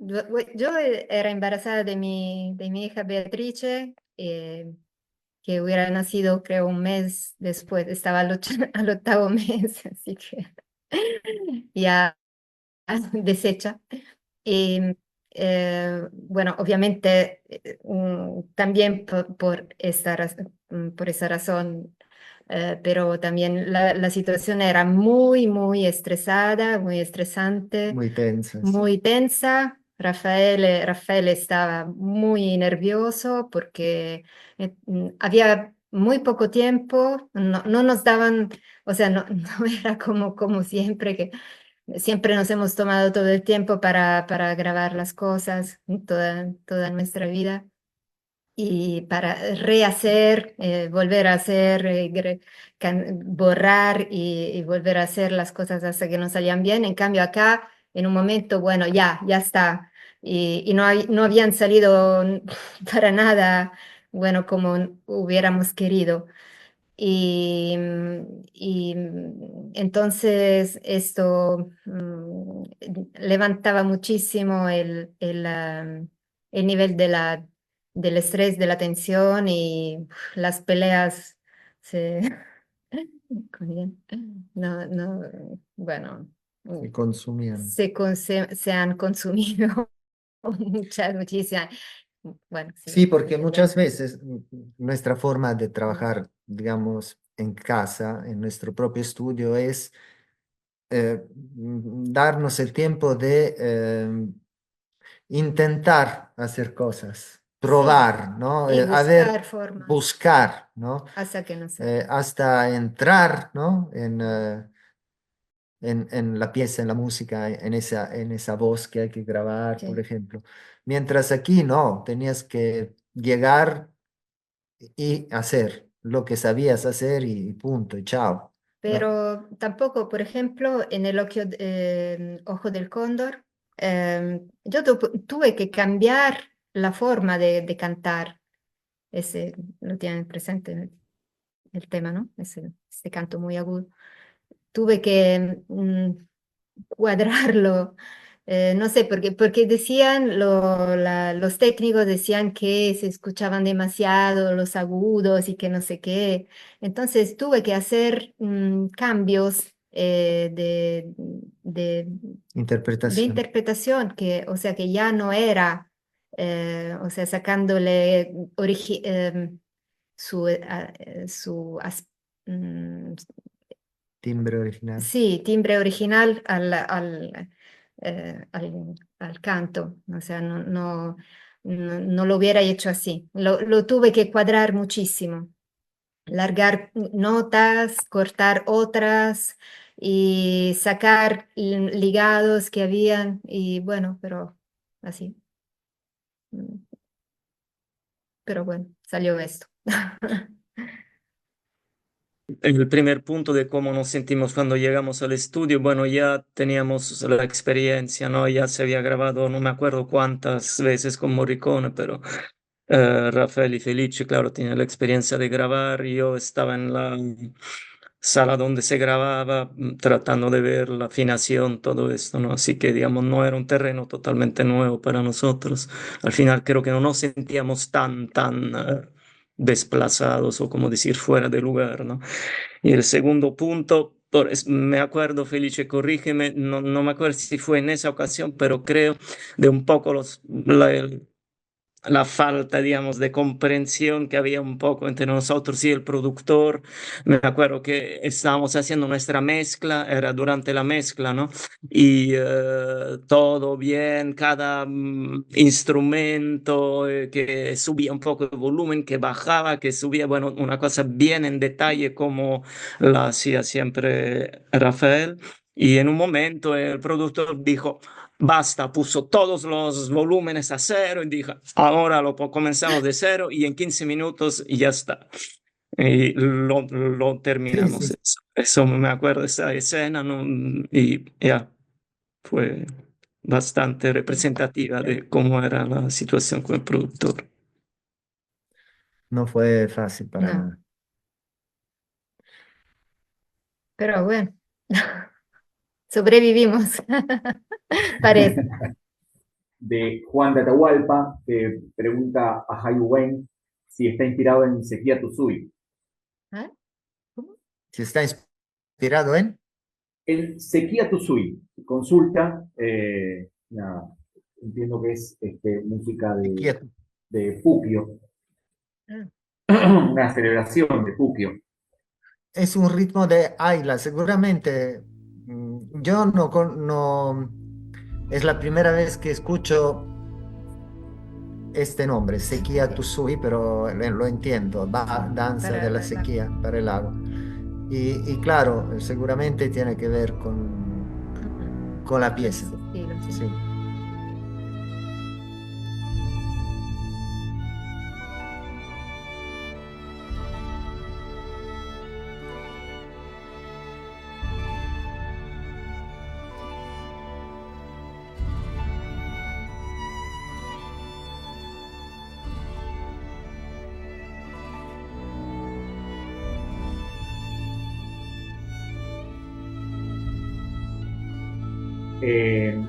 Yo era embarazada de mi hija Beatrice, que hubiera nacido creo un mes después, estaba al octavo mes, así que ya deshecha. Y bueno, obviamente también por esa razón, pero también la situación era muy estresada, muy estresante, Muy tensas. muy tensa. Rafael estaba muy nervioso porque había muy poco tiempo, no nos daban, o sea, no, no era como siempre que siempre nos hemos tomado todo el tiempo para grabar las cosas, toda nuestra vida. Y para rehacer, volver a hacer, borrar y volver a hacer las cosas hasta que nos salían bien. En cambio acá, en un momento, bueno, ya está. Y no habían salido para nada, bueno, como hubiéramos querido. Y entonces esto levantaba muchísimo el nivel del estrés, de la tensión y las peleas se, no, bueno, Se consumían. se han consumido muchísimas. Bueno, sí. Sí, porque muchas veces nuestra forma de trabajar, digamos, en casa, en nuestro propio estudio, es darnos el tiempo de intentar hacer cosas, Sí, probar, ¿no? y buscar formas Buscar, ¿no? hasta que no sale. Hasta entrar, ¿no? En la pieza, en la música, en esa voz que hay que grabar, por Sí. ejemplo. Mientras aquí no, tenías que llegar y hacer lo que sabías hacer y punto, y chao, ¿no? Pero tampoco, por ejemplo, en el Ojo del Cóndor, yo tuve que cambiar la forma de cantar. Ese lo tienen presente el tema, ¿no? Ese canto muy agudo. Tuve que cuadrarlo No sé, porque decían, los técnicos decían que se escuchaban demasiado los agudos y que no sé qué. Entonces tuve que hacer cambios de Interpretación. interpretación, o sea, que ya no era, o sea, sacándole su, mm, Timbre original. sí, timbre original al canto, o sea, no lo hubiera hecho así. Lo tuve que cuadrar muchísimo, largar notas, cortar otras y sacar ligados que habían y bueno, pero así. Mm, Pero bueno, salió esto. El primer punto de cómo nos sentimos cuando llegamos al estudio, bueno, ya teníamos la experiencia, ¿no? Ya se había grabado, no me acuerdo cuántas veces con Morricone, pero Rafael y Felice, claro, tienen la experiencia de grabar. Yo estaba en la sala donde se grababa, tratando de ver la afinación, todo esto, ¿no? Así que, digamos, no era un terreno totalmente nuevo para nosotros. Al final creo que no nos sentíamos tan desplazados o, como decir, fuera de lugar, ¿no? Y el segundo punto, me acuerdo, Felice, corrígeme, no me acuerdo si fue en esa ocasión, pero creo de un poco la falta, digamos, de comprensión que había un poco entre nosotros y el productor. Me acuerdo que estábamos haciendo nuestra mezcla, era durante la mezcla, ¿no? Y todo bien, cada instrumento que subía un poco de volumen, que bajaba, que subía, bueno, una cosa bien en detalle como la hacía siempre Rafael. Y en un momento el productor dijo, basta, puso todos los volúmenes a cero y dijo, ahora comenzamos de cero y en 15 minutos ya está. Y lo Sí, terminamos. sí. Eso me acuerdo de esa escena, ¿no? Y ya fue bastante representativa de cómo era la situación con el productor. No fue fácil para No, nada. pero bueno, sobrevivimos, parece. De Juan de Atahualpa, que pregunta a Hai Wen si está inspirado en Sequía Tuzui. ¿Ah? ¿Cómo? Si está inspirado en En Sequía Tuzui, consulta, nada, entiendo que es música quieto. de Puquio, Ah, una celebración de Puquio. Es un ritmo de Ayla, seguramente. Yo no, es la primera vez que escucho este nombre, sequía Tuzui, pero lo entiendo, danza de la para la- sequía para el agua. Y claro, seguramente tiene que ver con la con pieza. ese estilo, sí. Sí.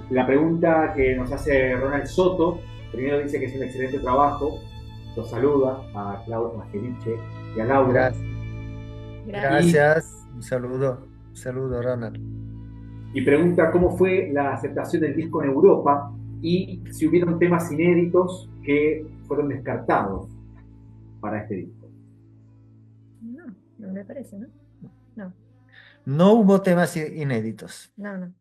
La pregunta que nos hace Ronald Soto, primero dice que es un excelente trabajo, los saluda a Claudia, a Felice y a Laura, Gracias. Gracias. y, Gracias. Un saludo, Ronald. y pregunta cómo fue la aceptación del disco en Europa y si hubieron temas inéditos que fueron descartados para este disco. No, no me parece, ¿no? No, No hubo temas inéditos. no.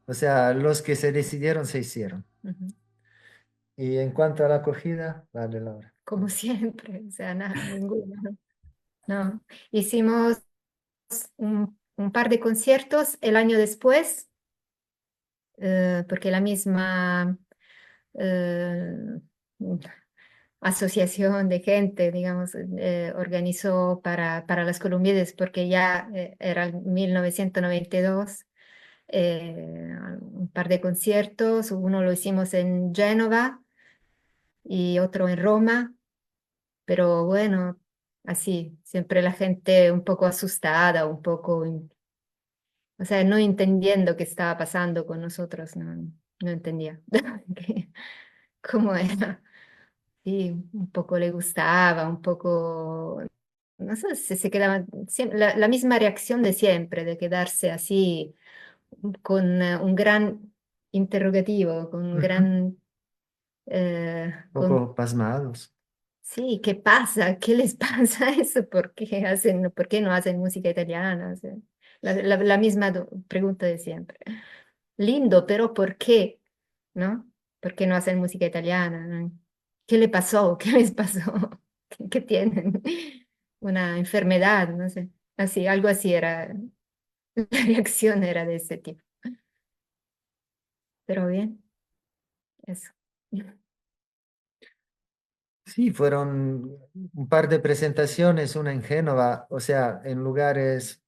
O sea, los que se decidieron se hicieron. Ujú. Y en cuanto a la acogida, vale, Laura. Como siempre, o sea, nada, ninguno, ¿no? No. Hicimos un par de conciertos el año después, porque la misma eh, asociación de gente, digamos, organizó para las Columbiades, porque ya era el 1992, un par de conciertos, uno lo hicimos en Génova y otro en Roma, pero bueno, así, siempre la gente un poco asustada, un poco, o sea, no entendiendo qué estaba pasando con nosotros, ¿no? no entendía cómo era. Sí, un poco le gustaba, un poco, no sé, se quedaba la misma reacción de siempre, de quedarse así con un gran interrogativo, con un Ujú. gran... Un con, poco pasmados. sí, ¿qué pasa? ¿Qué les pasa eso? ¿Por qué no hacen música italiana? O sea, la misma pregunta de siempre. Lindo, pero ¿por qué? ¿No? ¿Por qué no hacen música italiana? ¿No? ¿Qué le pasó? ¿Qué les pasó? ¿Qué tienen? Una enfermedad, no sé. Así, algo así era. La reacción era de ese tipo. Pero bien, eso. Sí, fueron un par de presentaciones, una en Génova, o sea, en lugares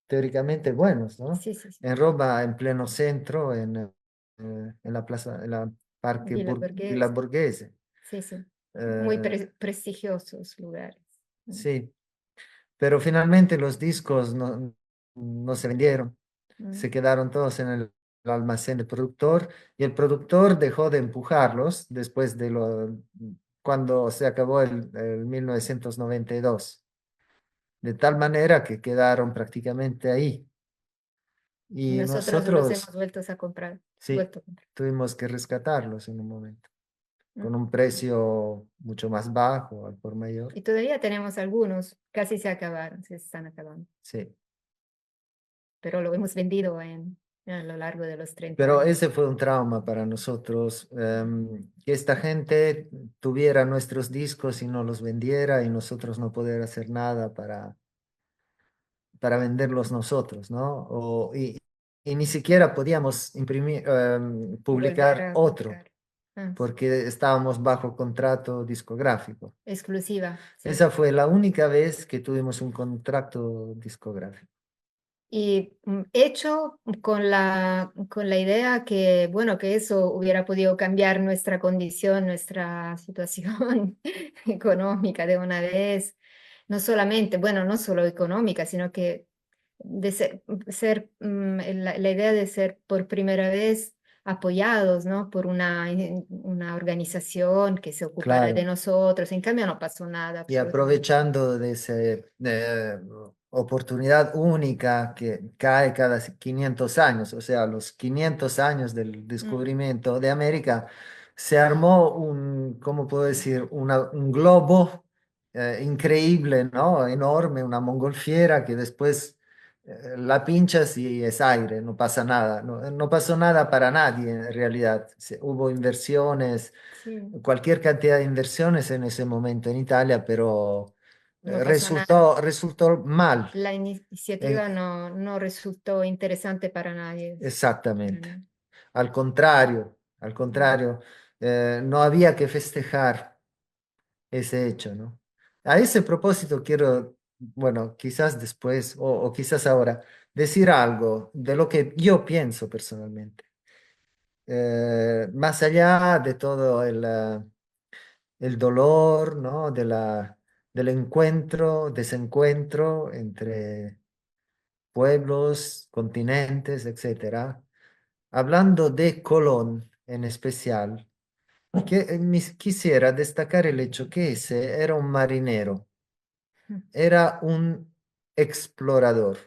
teóricamente buenos, ¿no? Sí, sí, sí. En Roma, en pleno centro, en la plaza, en la Parque Villa Villa Borghese. Borghese. Sí, sí. Muy Eh, prestigiosos lugares. sí, pero finalmente los discos no se vendieron, Mm. se quedaron todos en el almacén del productor y el productor dejó de empujarlos después de cuando se acabó el 1992, de tal manera que quedaron prácticamente ahí. Y Nosotros los hemos nosotros, sí, vuelto a comprar. tuvimos que rescatarlos en un momento, Mm. con un precio mucho más bajo, al por mayor. Y todavía tenemos algunos, casi se acabaron, se están acabando, Sí. pero lo hemos vendido a lo largo de los 30 Pero años. ese fue un trauma para nosotros, que esta gente tuviera nuestros discos y no los vendiera y nosotros no poder hacer nada para venderlos nosotros, ¿no? Y ni siquiera podíamos imprimir, Volver publicar a otro, comprar. Ah, sí. porque estábamos bajo contrato discográfico. Exclusiva, sí. Esa fue la única vez que tuvimos un contrato discográfico. Y hecho con la idea que, bueno, que eso hubiera podido cambiar nuestra condición, nuestra situación económica de una vez. No solamente, bueno, no solo económica, sino que de la idea de ser por primera vez apoyados, ¿no? Por una organización que se ocupara de Claro. nosotros. En cambio, no pasó nada, Y absolutamente. aprovechando de esa oportunidad única que cae cada 500 años, o sea, los 500 años del Mm, descubrimiento de América, se armó ¿cómo puedo decir? Un globo increíble, ¿no? Enorme, una mongolfiera que después la pinchas y es aire, no pasa nada. No pasó nada para nadie en realidad. Hubo inversiones, sí, cualquier cantidad de inversiones en ese momento en Italia, pero no pasó nada. resultó mal. La Eh, iniciativa no resultó interesante para nadie. Para exactamente. nadie. Al Mm. contrario, no había que festejar ese hecho, ¿no? A ese propósito quiero, bueno, quizás después o quizás ahora, decir algo de lo que yo pienso personalmente. Más allá de todo el dolor, ¿no? Del encuentro, desencuentro entre pueblos, continentes, etcétera. Hablando de Colón en especial, quisiera destacar el hecho que ese era un marinero, era un explorador,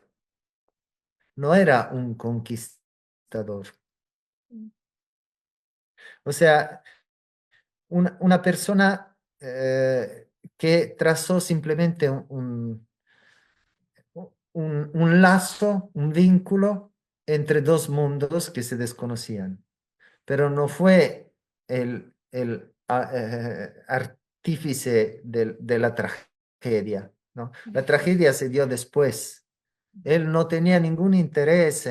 no era un conquistador. O sea, una persona que trazó simplemente un lazo, un vínculo entre dos mundos que se desconocían, pero no fue el artífice de la tragedia, ¿no? La tragedia se dio después. Él no tenía ningún interés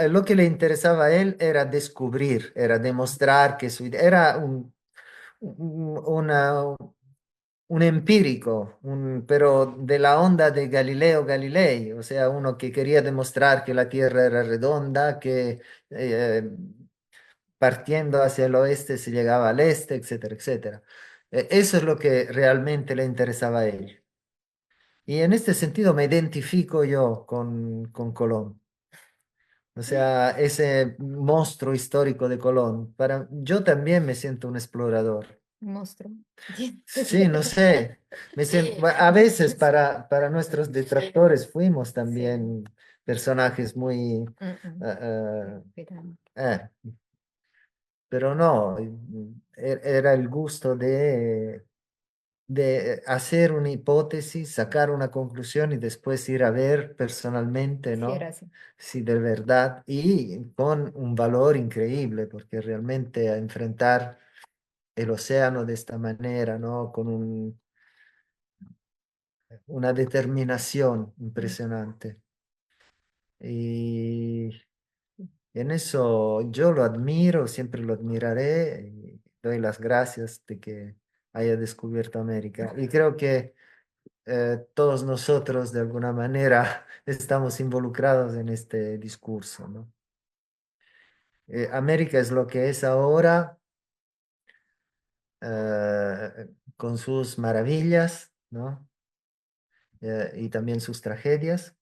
lo que le interesaba a él era descubrir, era demostrar que era una, un empírico, pero de la onda de Galileo Galilei, o sea, uno que quería demostrar que la Tierra era redonda, que eh, partiendo hacia el oeste se llegaba al este, etcétera, etcétera. Eso es lo que realmente le interesaba a él. Y en este sentido me identifico yo con Colón. O sea, ese monstruo histórico de Colón. Yo también me siento un explorador. Un monstruo. Sí, no sé. A veces para nuestros detractores fuimos también personajes muy... Cuidado. pero no, era el gusto de hacer una hipótesis, sacar una conclusión y después ir a ver personalmente, Sí, era ¿no? así. Si de verdad, y con un valor increíble, porque realmente a enfrentar el océano de esta manera, ¿no? Con una determinación impresionante. Y en eso yo lo admiro, siempre lo admiraré y doy las gracias de que haya descubierto América. Y creo que todos nosotros de alguna manera estamos involucrados en este discurso, ¿no? América es lo que es ahora, con sus maravillas, ¿no? Y también sus tragedias,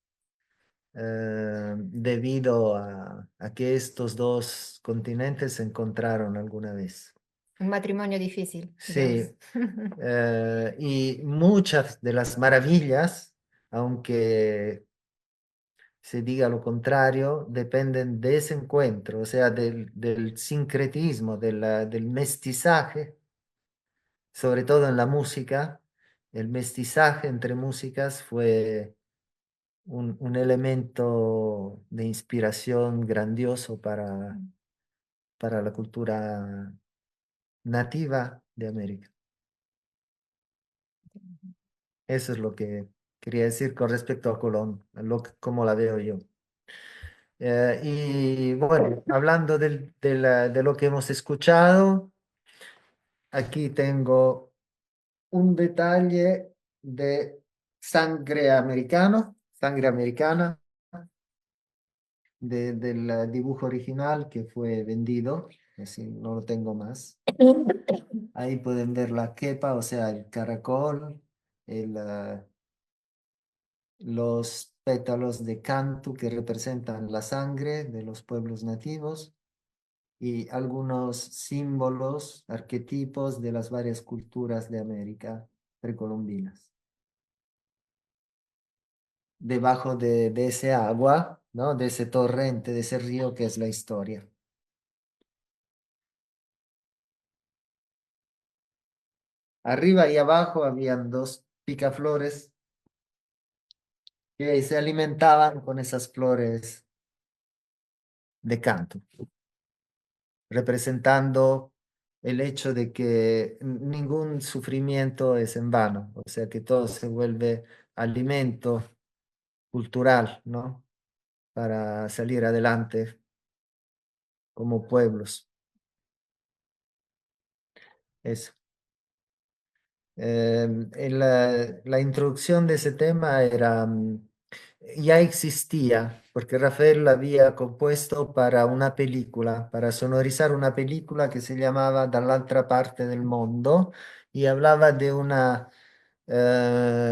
debido a que estos dos continentes se encontraron alguna vez. Un matrimonio difícil, Sí, digamos. y muchas de las maravillas, aunque se diga lo contrario, dependen de ese encuentro, o sea, del sincretismo, del mestizaje, sobre todo en la música. El mestizaje entre músicas fue un elemento de inspiración grandioso para la cultura nativa de América. Eso es lo que quería decir con respecto a Colón, como la veo yo. Y bueno, hablando de lo que hemos escuchado, aquí tengo un detalle de sangre americana, del dibujo original que fue vendido, así no lo tengo más. Ahí pueden ver la quepa, o sea, el caracol, los pétalos de cantu que representan la sangre de los pueblos nativos y algunos símbolos, arquetipos de las varias culturas de América precolombinas. Debajo de ese agua, ¿no? De ese torrente, de ese río que es la historia. Arriba y abajo habían dos picaflores que se alimentaban con esas flores de canto, representando el hecho de que ningún sufrimiento es en vano, o sea que todo se vuelve alimento cultural, ¿no? Para salir adelante como pueblos. Eso. La introducción de ese tema era, ya existía, porque Rafael la había compuesto para una película, para sonorizar una película que se llamaba Dall'altra parte del mondo y hablaba de una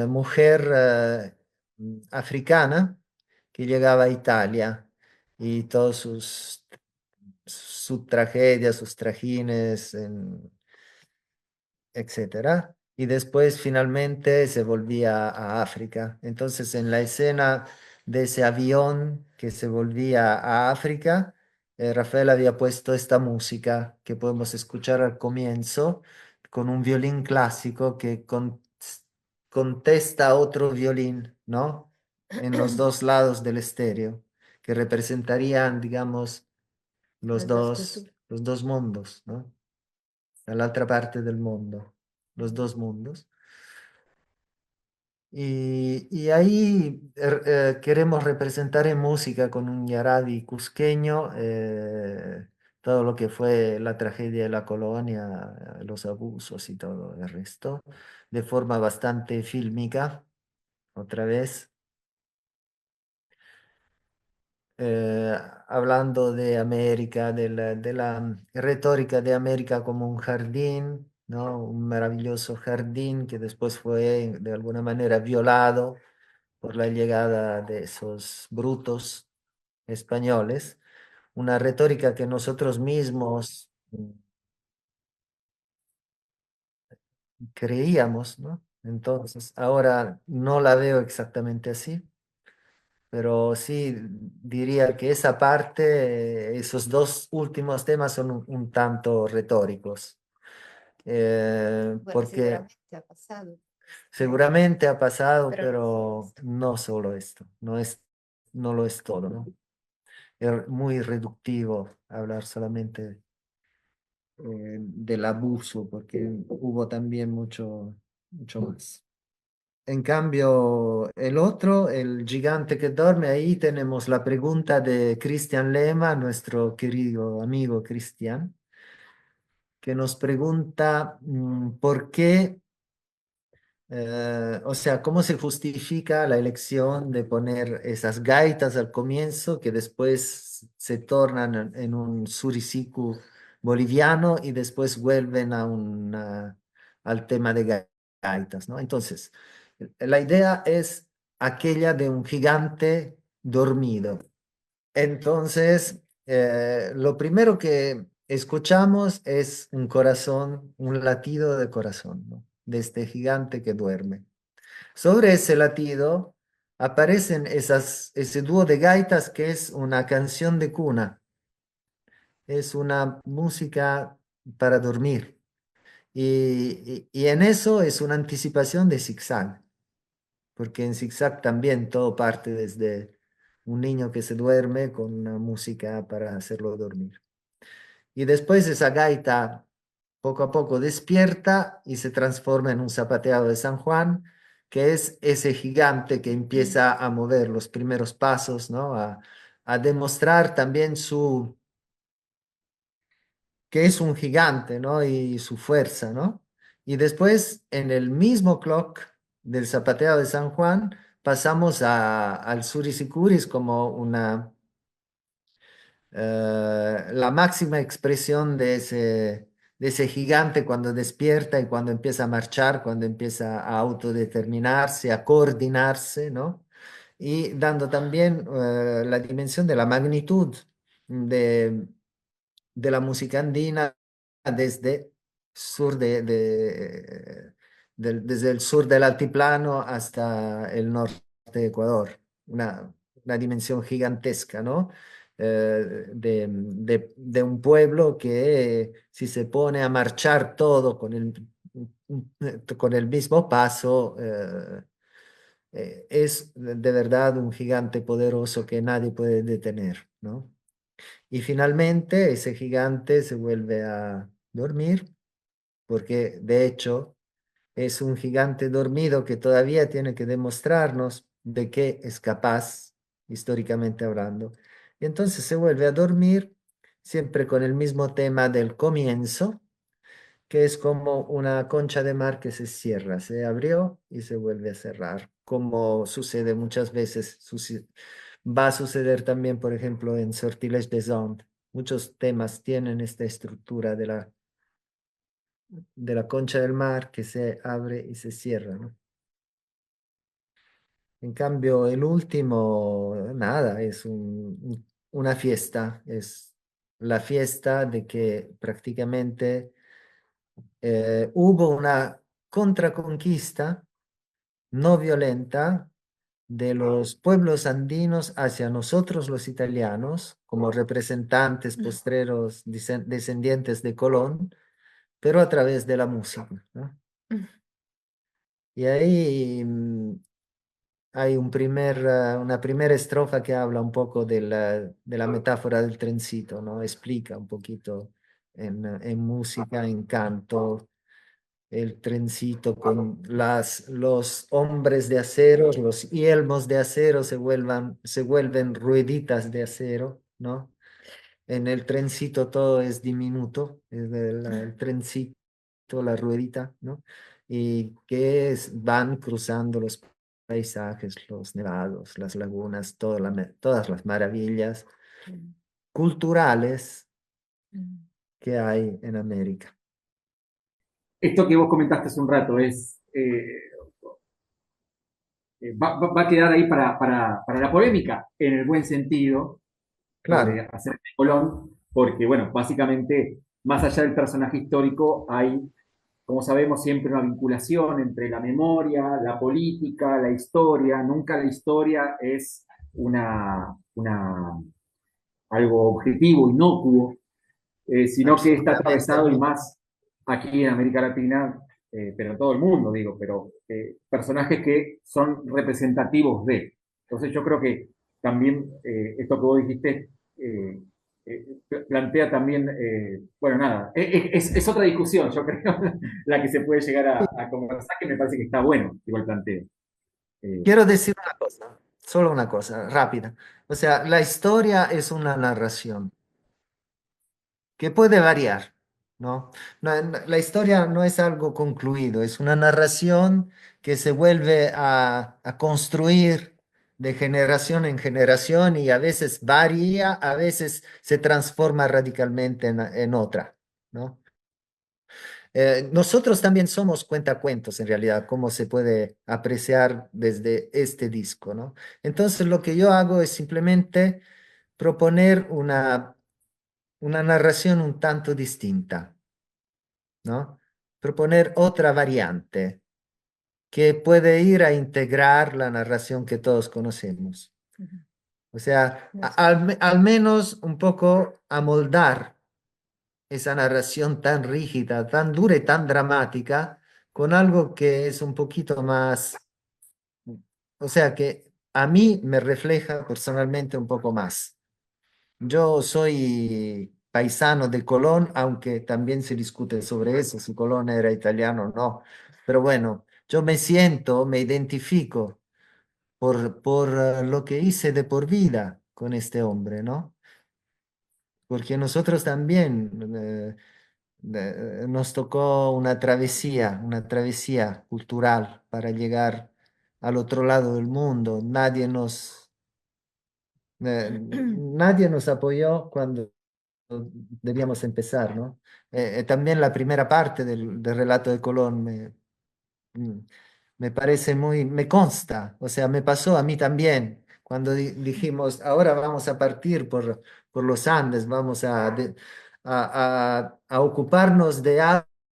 mujer africana que llegaba a Italia y todos sus tragedias, sus trajines, etcétera. Y después finalmente se volvía a África. Entonces en la escena de ese avión que se volvía a África, Rafael había puesto esta música que podemos escuchar al comienzo con un violín clásico que contesta otro violín, ¿no? En los dos lados del estéreo, que representarían, digamos, Las dos culturas. los dos mundos, ¿no? Dall'altra parte del mundo, los dos mundos. Y ahí queremos representar en música con un yarabi cusqueño todo lo que fue la tragedia de la colonia, los abusos y todo el resto, de forma bastante fílmica, otra vez. eh, Hablando de América, de la retórica de América como un jardín, ¿no? Un maravilloso jardín que después fue de alguna manera violado por la llegada de esos brutos españoles, una retórica que nosotros mismos creíamos, ¿no? Entonces, ahora no la veo exactamente así, pero sí diría que esa parte, esos dos últimos temas son un tanto retóricos, Bueno, porque seguramente ha pasado. seguramente ha pasado, Pero no solo pero esto. no solo esto, no lo es todo, ¿no? Es muy reductivo hablar solamente del abuso, porque hubo también mucho más. En cambio, el otro, el gigante que duerme, ahí tenemos la pregunta de Cristian Lema, nuestro querido amigo Cristian, que nos pregunta por qué, o sea, cómo se justifica la elección de poner esas gaitas al comienzo que después se tornan en un surisicu boliviano y después vuelven al tema de gaitas, ¿no? Entonces, la idea es aquella de un gigante dormido. Entonces, lo primero que escuchamos es un corazón, un latido de corazón, ¿no? De este gigante que duerme. Sobre ese latido aparecen ese dúo de gaitas que es una canción de cuna, es una música para dormir. Y en eso es una anticipación de zigzag, porque en zigzag también todo parte desde un niño que se duerme con una música para hacerlo dormir. Y después esa gaita poco a poco despierta y se transforma en un zapateado de San Juan, que es ese gigante que empieza a mover los primeros pasos, ¿no? A demostrar también que es un gigante, ¿no? Y su fuerza, ¿no? Y después, en el mismo clock del zapateado de San Juan, pasamos al Surisicuris como la máxima expresión de ese gigante cuando despierta y cuando empieza a marchar, cuando empieza a autodeterminarse, a coordinarse, ¿no? Y dando también la dimensión de la magnitud de, de la música andina desde, desde el sur del altiplano hasta el norte de Ecuador. Una dimensión gigantesca, ¿no? De un pueblo que si se pone a marchar todo con el mismo paso, es de verdad un gigante poderoso que nadie puede detener, ¿no? Y finalmente ese gigante se vuelve a dormir porque de hecho es un gigante dormido que todavía tiene que demostrarnos de qué es capaz, históricamente hablando. Y entonces se vuelve a dormir siempre con el mismo tema del comienzo, que es como una concha de mar que se cierra, se abrió y se vuelve a cerrar, como sucede muchas veces, va a suceder también, por ejemplo, en Sortilèges des Andes. Muchos temas tienen esta estructura de la concha del mar que se abre y se cierra, ¿no? En cambio, el último, nada, es una fiesta, es la fiesta de que prácticamente hubo una contraconquista no violenta de los pueblos andinos hacia nosotros los italianos, como representantes postreros descendientes de Colón, pero a través de la música, ¿no? Y ahí hay una primera estrofa que habla un poco de la metáfora del trencito, ¿no? Explica un poquito en música, en canto, el trencito con los hombres de acero, los yelmos de acero se vuelven rueditas de acero, ¿no? En el trencito todo es diminuto, es el trencito, la ruedita, ¿no? Y que van cruzando los paisajes, los nevados, las lagunas, todas las maravillas culturales que hay en América. Esto que vos comentaste hace un rato va a quedar ahí para la polémica, en el buen sentido, claro, sobre acerca de Colón, porque, bueno, básicamente, más allá del personaje histórico, hay, como sabemos, siempre una vinculación entre la memoria, la política, la historia. Nunca la historia es algo objetivo, inocuo, sino que está absolutamente atravesado y no. más aquí en América Latina, pero en todo el mundo, digo, pero personajes que son representativos de. Entonces yo creo que también esto que vos dijiste eh, plantea también, bueno, nada, es otra discusión, yo creo, la que se puede llegar a conversar, que me parece que está bueno, igual planteo. Quiero decir una cosa, solo una cosa, rápida. O sea, la historia es una narración que puede variar, ¿no? La historia no es algo concluido, es una narración que se vuelve a construir de generación en generación y a veces varía, a veces se transforma radicalmente en otra, ¿no? Nosotros también somos cuentacuentos, en realidad, como se puede apreciar desde este disco, ¿no? Entonces, lo que yo hago es simplemente proponer una narración un tanto distinta, ¿no? Proponer otra variante que puede ir a integrar la narración que todos conocemos. Ujú. O sea, No sé. al menos un poco amoldar esa narración tan rígida, tan dura y tan dramática con algo que es un poquito más, o sea, que a mí me refleja personalmente un poco más. Yo soy paisano de Colón, aunque también se discute sobre eso, si Colón era italiano o no. Pero bueno, yo me siento, me identifico por lo que hice de por vida con este hombre, ¿no? Porque nosotros también nos tocó una travesía cultural para llegar al otro lado del mundo. Nadie nos apoyó cuando debíamos empezar, ¿no? También la primera parte del relato de Colón mm, me parece me consta, o sea, me pasó a mí también, cuando dijimos, ahora vamos a partir por los Andes, vamos a ocuparnos de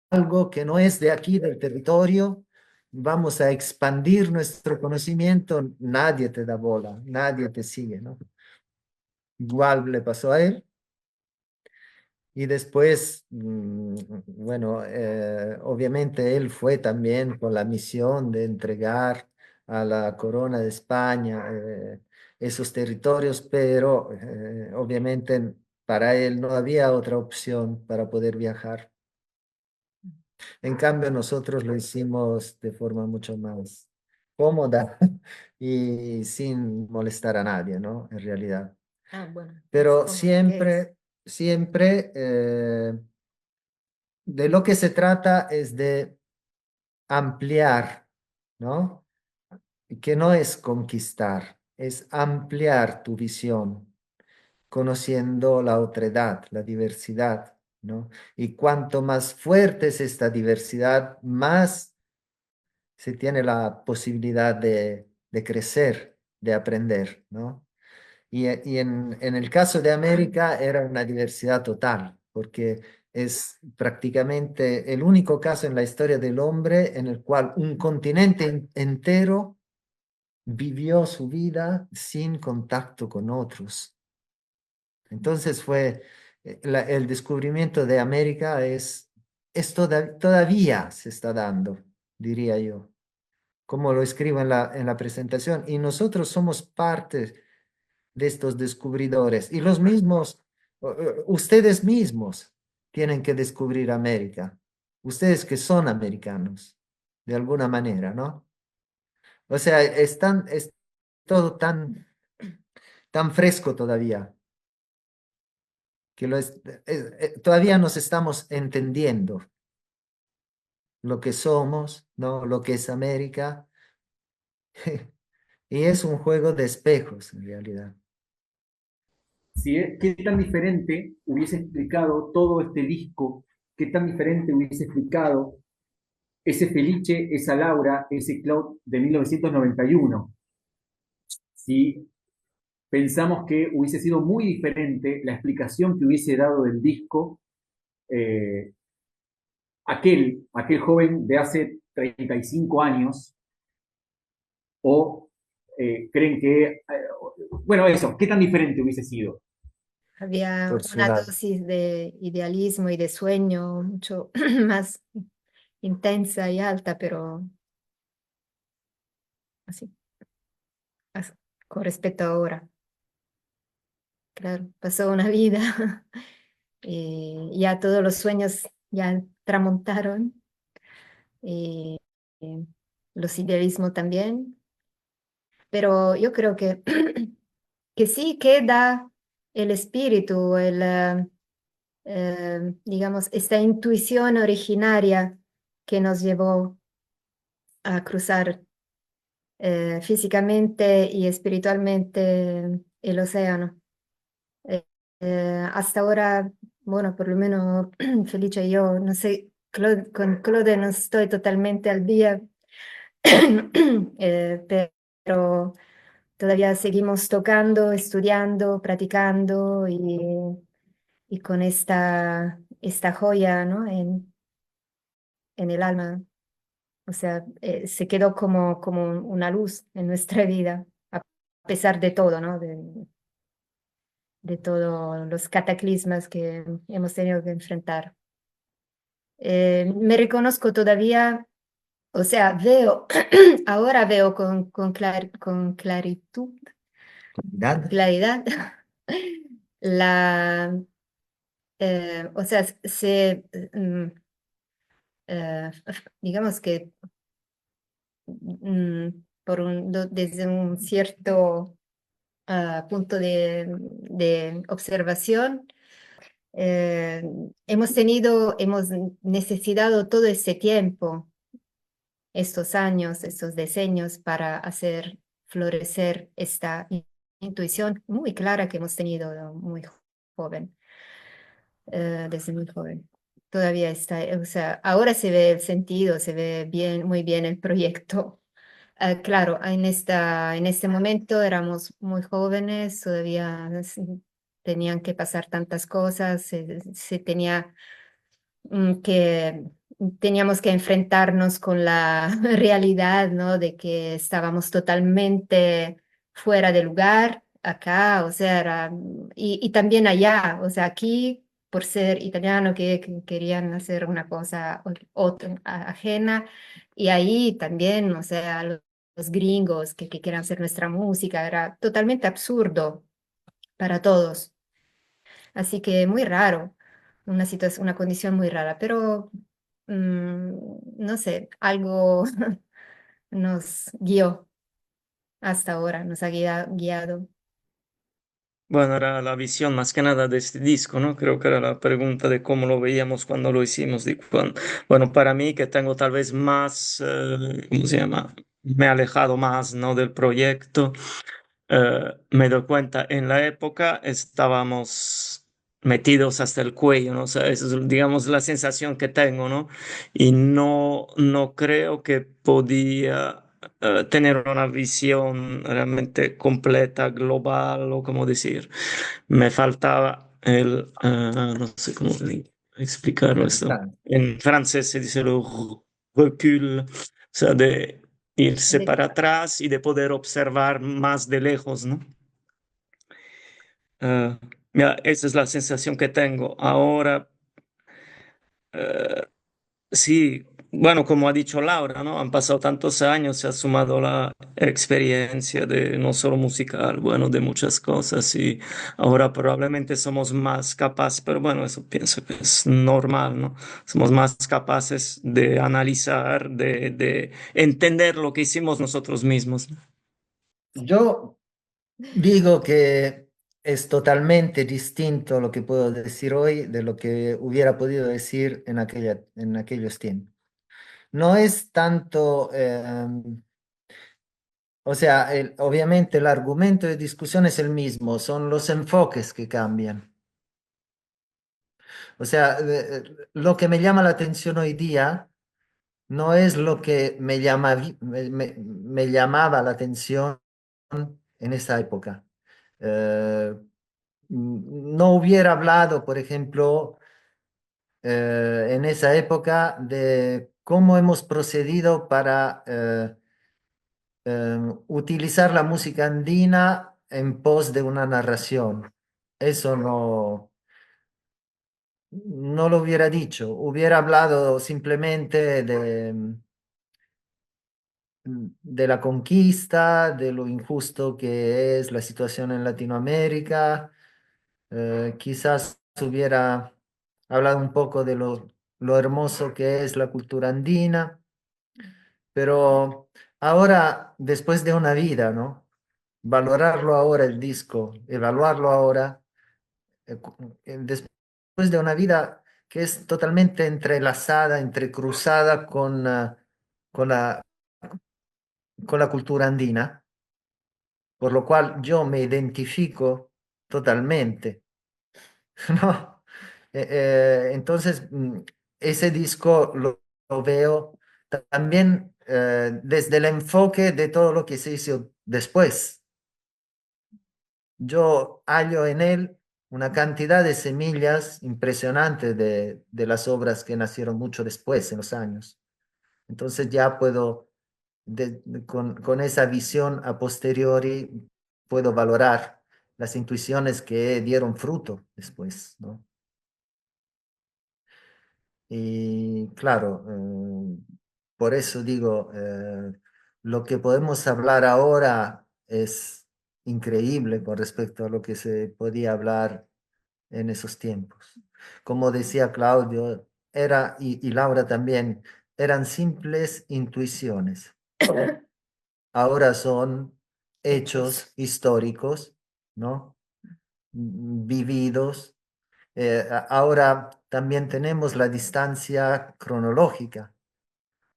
algo que no es de aquí, del territorio, vamos a expandir nuestro conocimiento, nadie te da bola, nadie te sigue, ¿no? Igual le pasó a él. Y después, bueno, obviamente él fue también con la misión de entregar a la corona de España esos territorios, pero obviamente para él no había otra opción para poder viajar. En cambio, nosotros lo hicimos de forma mucho más cómoda y sin molestar a nadie, ¿no? En realidad. Ah, bueno, es Pero como lo que es. siempre de lo que se trata es de ampliar, ¿no? Que no es conquistar, es ampliar tu visión, conociendo la otredad, la diversidad, ¿no? Y cuanto más fuerte es esta diversidad, más se tiene la posibilidad de crecer, de aprender, ¿no? Y en el caso de América era una diversidad total, porque es prácticamente el único caso en la historia del hombre en el cual un continente entero vivió su vida sin contacto con otros. Entonces el descubrimiento de América todavía se está dando, diría yo, como lo escribo en la presentación, y nosotros somos parte de estos descubridores. Y los mismos, ustedes mismos tienen que descubrir América. Ustedes que son americanos, de alguna manera, ¿no? O sea, es todo tan fresco todavía, que todavía nos estamos entendiendo lo que somos, ¿no? Lo que es América. Y es un juego de espejos, en realidad. ¿Qué tan diferente hubiese explicado todo este disco? ¿Qué tan diferente hubiese explicado ese Felice, esa Laura, ese Claude de 1991? Si pensamos que hubiese sido muy diferente la explicación que hubiese dado del disco eh, aquel joven de hace 35 años, o creen que, bueno, eso, ¿qué tan diferente hubiese sido? Había por su una lado. dosis de idealismo y de sueño mucho más intensa y alta, pero así, as- con respecto a ahora. Claro, pasó una vida y ya todos los sueños ya tramontaron y, y los idealismos también, pero yo creo que, que sí queda el espíritu, digamos, esta intuición originaria que nos llevó a cruzar físicamente y espiritualmente el océano. Eh, Hasta ahora, bueno, por lo menos Felicia y yo, no sé, con Claude no estoy totalmente al día, pero todavía seguimos tocando, estudiando, practicando y con esta joya, ¿no? En el alma. O sea, se quedó como una luz en nuestra vida, a pesar de todo, ¿no? De todos los cataclismas que hemos tenido que enfrentar. Me reconozco todavía, o sea, veo, ahora veo con ¿Verdad? claridad, la, o sea, digamos que desde un cierto punto de observación, eh, hemos necesitado todo ese tiempo, estos años, estos decenios para hacer florecer esta intuición muy clara que hemos tenido muy joven, desde muy joven. Todavía está, o sea, ahora se ve el sentido, se ve bien, muy bien el proyecto. Claro, en este momento éramos muy jóvenes, todavía tenían que pasar tantas cosas, se tenía que teníamos que enfrentarnos con la realidad, ¿no? De que estábamos totalmente fuera de lugar acá, o sea, y también allá, o sea, aquí por ser italiano que querían hacer una cosa otra, ajena, y ahí también, o sea, los gringos que quieran hacer nuestra música, era totalmente absurdo para todos. Así que muy raro, una situación, una condición muy rara, pero no sé, algo nos guió hasta ahora, nos ha guiado. Bueno, era la visión más que nada de este disco, ¿no? Creo que era la pregunta de cómo lo veíamos cuando lo hicimos. Bueno, para mí que tengo tal vez más, ¿cómo se llama? Me he alejado más, ¿no? Del proyecto. Me doy cuenta, en la época estábamos metidos hasta el cuello, ¿no? O sea, esa es, digamos, la sensación que tengo, ¿no? Y no creo que podía tener una visión realmente completa, global, o como decir, me faltaba no sé cómo explicarlo esto. Claro. En francés se dice le recul, o sea, de irse De- para atrás y de poder observar más de lejos, ¿no? Eh, Mira, esa es la sensación que tengo. Ahora, eh, sí, bueno, como ha dicho Laura, ¿no? Han pasado tantos años, se ha sumado la experiencia de no solo musical, bueno, de muchas cosas y ahora probablemente somos más capaces, pero bueno, eso pienso que es normal, ¿no? Somos más capaces de analizar, de entender lo que hicimos nosotros mismos, ¿no? Yo digo que es totalmente distinto lo que puedo decir hoy de lo que hubiera podido decir en aquellos tiempos. No es tanto, o sea, obviamente el argumento de discusión es el mismo, son los enfoques que cambian. O sea, lo que me llama la atención hoy día no es lo que me llamaba la atención en esa época. eh, no hubiera hablado, por ejemplo, en esa época de cómo hemos procedido para utilizar la música andina en pos de una narración. Eso no lo hubiera dicho. Hubiera hablado simplemente de la conquista, de lo injusto que es la situación en Latinoamérica. Quizás hubiera hablado un poco de lo hermoso que es la cultura andina, pero ahora, después de una vida, ¿no? Valorarlo ahora el disco, evaluarlo ahora, después de una vida que es totalmente entrelazada, entrecruzada con la, con la cultura andina, por lo cual yo me identifico totalmente, ¿no? Entonces, ese disco lo veo también desde el enfoque de todo lo que se hizo después. Yo hallo en él una cantidad de semillas impresionantes de las obras que nacieron mucho después, en los años. Entonces ya puedo, con esa visión a posteriori, puedo valorar las intuiciones que dieron fruto después, ¿no? Y claro, por eso digo, lo que podemos hablar ahora es increíble con respecto a lo que se podía hablar en esos tiempos. Como decía Claudio, y Laura también, eran simples intuiciones. Ahora son hechos históricos, ¿no? Vividos. Ahora también tenemos la distancia cronológica.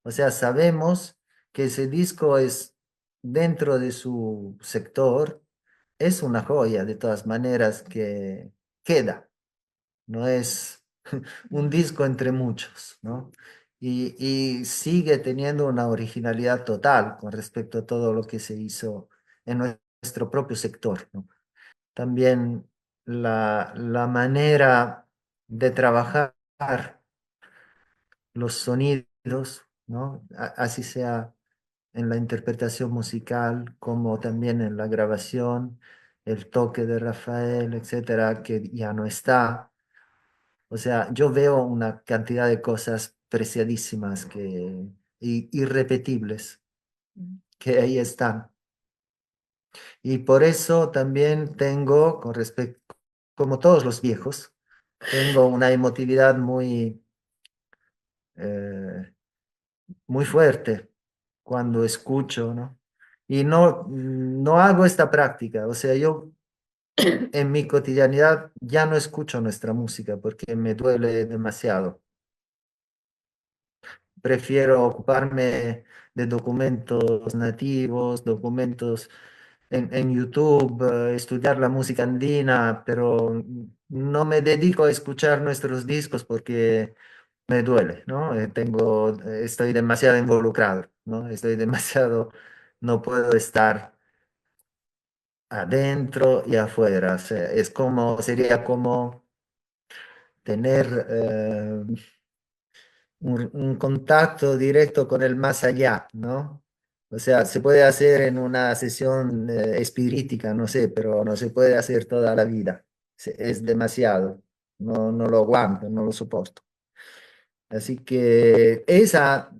O sea, sabemos que ese disco es dentro de su sector, es una joya de todas maneras que queda. No es un disco entre muchos, ¿no? Y sigue teniendo una originalidad total con respecto a todo lo que se hizo en nuestro propio sector, ¿no? También la manera de trabajar los sonidos, ¿no? Así sea en la interpretación musical como también en la grabación, el toque de Rafael, etcétera, que ya no está. O sea, yo veo una cantidad de cosas preciadísimas irrepetibles que ahí están. Y por eso también tengo, con respecto, como todos los viejos, tengo una emotividad eh, muy fuerte cuando escucho, ¿no? Y no hago esta práctica, o sea, yo en mi cotidianidad ya no escucho nuestra música porque me duele demasiado. Prefiero ocuparme de documentos nativos, documentos en YouTube, estudiar la música andina, pero no me dedico a escuchar nuestros discos porque me duele, ¿no? Estoy demasiado involucrado, ¿no? Estoy demasiado, no puedo estar adentro y afuera. O sea, sería como tener un contacto directo con el más allá, ¿no? O sea, se puede hacer en una sesión espirítica, no sé, pero no se puede hacer toda la vida. Es demasiado. No lo aguanto, no lo soporto. Así que esa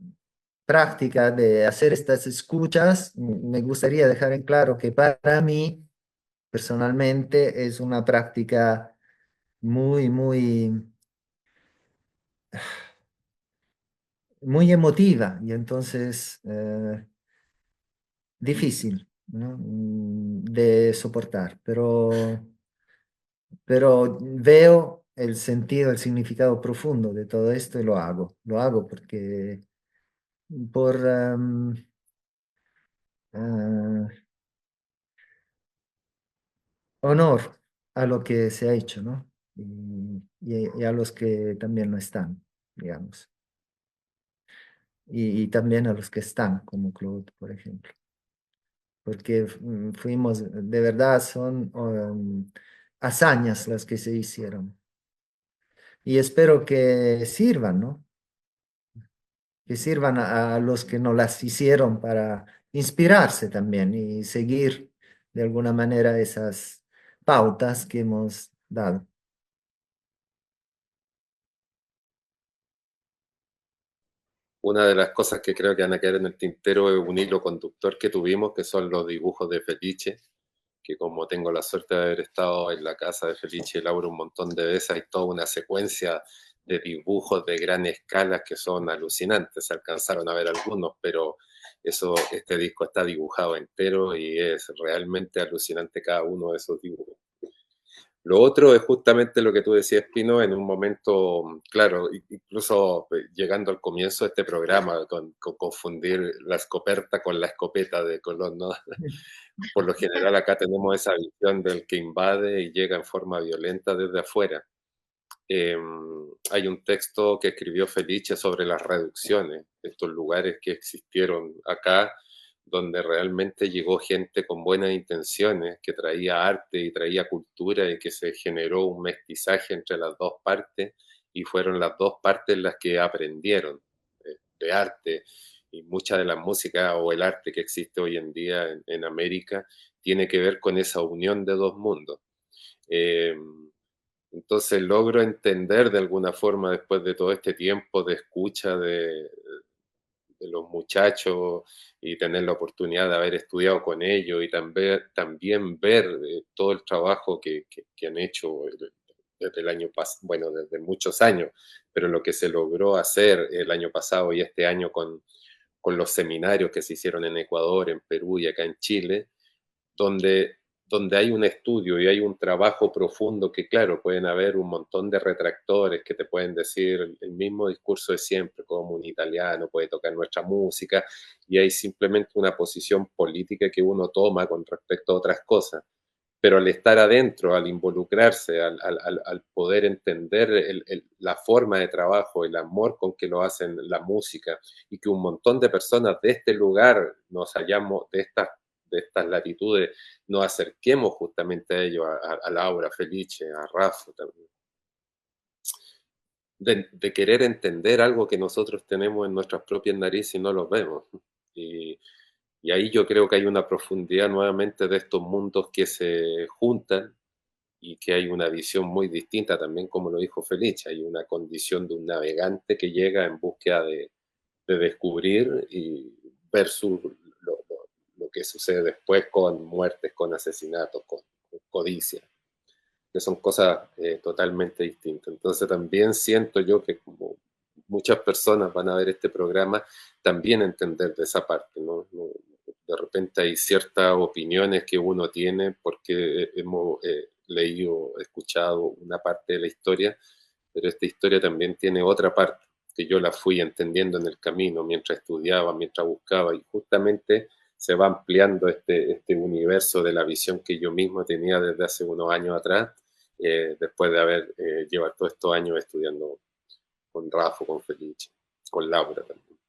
práctica de hacer estas escuchas, me gustaría dejar en claro que para mí, personalmente, es una práctica muy muy emotiva y entonces difícil, ¿no? De soportar, pero veo el sentido, el significado profundo de todo esto y lo hago porque por eh, honor a lo que se ha hecho, ¿no? Y a los que también no están, digamos, y también a los que están, como Claude, por ejemplo. porque fuimos, de verdad, son hazañas las que se hicieron. Y espero que sirvan, ¿no? Que sirvan a los que no las hicieron para inspirarse también y seguir de alguna manera esas pautas que hemos dado. Una de las cosas que creo que van a quedar en el tintero es un hilo conductor que tuvimos, que son los dibujos de Felice, que como tengo la suerte de haber estado en la casa de Felice y Laura un montón de veces, hay toda una secuencia de dibujos de gran escala que son alucinantes. Se alcanzaron a ver algunos, pero este disco está dibujado entero y es realmente alucinante cada uno de esos dibujos. Lo otro es justamente lo que tú decías, Pino, en un momento, claro, incluso llegando al comienzo de este programa, con confundir la escopeta con la escopeta de Colón, ¿no? Por lo general acá tenemos esa visión del que invade y llega en forma violenta desde afuera. Hay un texto que escribió Felice sobre las reducciones, estos lugares que existieron acá, donde realmente llegó gente con buenas intenciones, que traía arte y traía cultura y que se generó un mestizaje entre las dos partes y fueron las dos partes las que aprendieron de arte. Y mucha de la música o el arte que existe hoy en día en América tiene que ver con esa unión de dos mundos. Eh, entonces logro entender de alguna forma, después de todo este tiempo de escucha de los muchachos y tener la oportunidad de haber estudiado con ellos y también ver todo el trabajo que han hecho desde el año pasado, bueno, desde muchos años, pero lo que se logró hacer el año pasado y este año con los seminarios que se hicieron en Ecuador, en Perú y acá en Chile, donde, donde hay un estudio y hay un trabajo profundo que, claro, pueden haber un montón de retractores que te pueden decir el mismo discurso de siempre, como un italiano puede tocar nuestra música, y hay simplemente una posición política que uno toma con respecto a otras cosas. Pero al estar adentro, al involucrarse, al poder entender la forma de trabajo, el amor con que lo hacen la música, y que un montón de personas de este lugar nos hallamos, de estas latitudes, nos acerquemos justamente a ellos, a Laura, a Felice, a Rafa también, de querer entender algo que nosotros tenemos en nuestras propias narices y no los vemos. Y, y ahí yo creo que hay una profundidad nuevamente de estos mundos que se juntan y que hay una visión muy distinta también, como lo dijo Felice, hay una condición de un navegante que llega en búsqueda de descubrir y versus lo que sucede después con muertes, con asesinatos, con codicia, que son cosas totalmente distintas. Entonces también siento yo que como muchas personas van a ver este programa, también entender de esa parte, ¿no? De repente hay ciertas opiniones que uno tiene porque hemos leído, escuchado una parte de la historia, pero esta historia también tiene otra parte que yo la fui entendiendo en el camino, mientras estudiaba, mientras buscaba, y justamente se va ampliando este universo de la visión que yo mismo tenía desde hace unos años atrás, después de haber llevado todos estos años estudiando con Rafa, con Felice, con Laura también.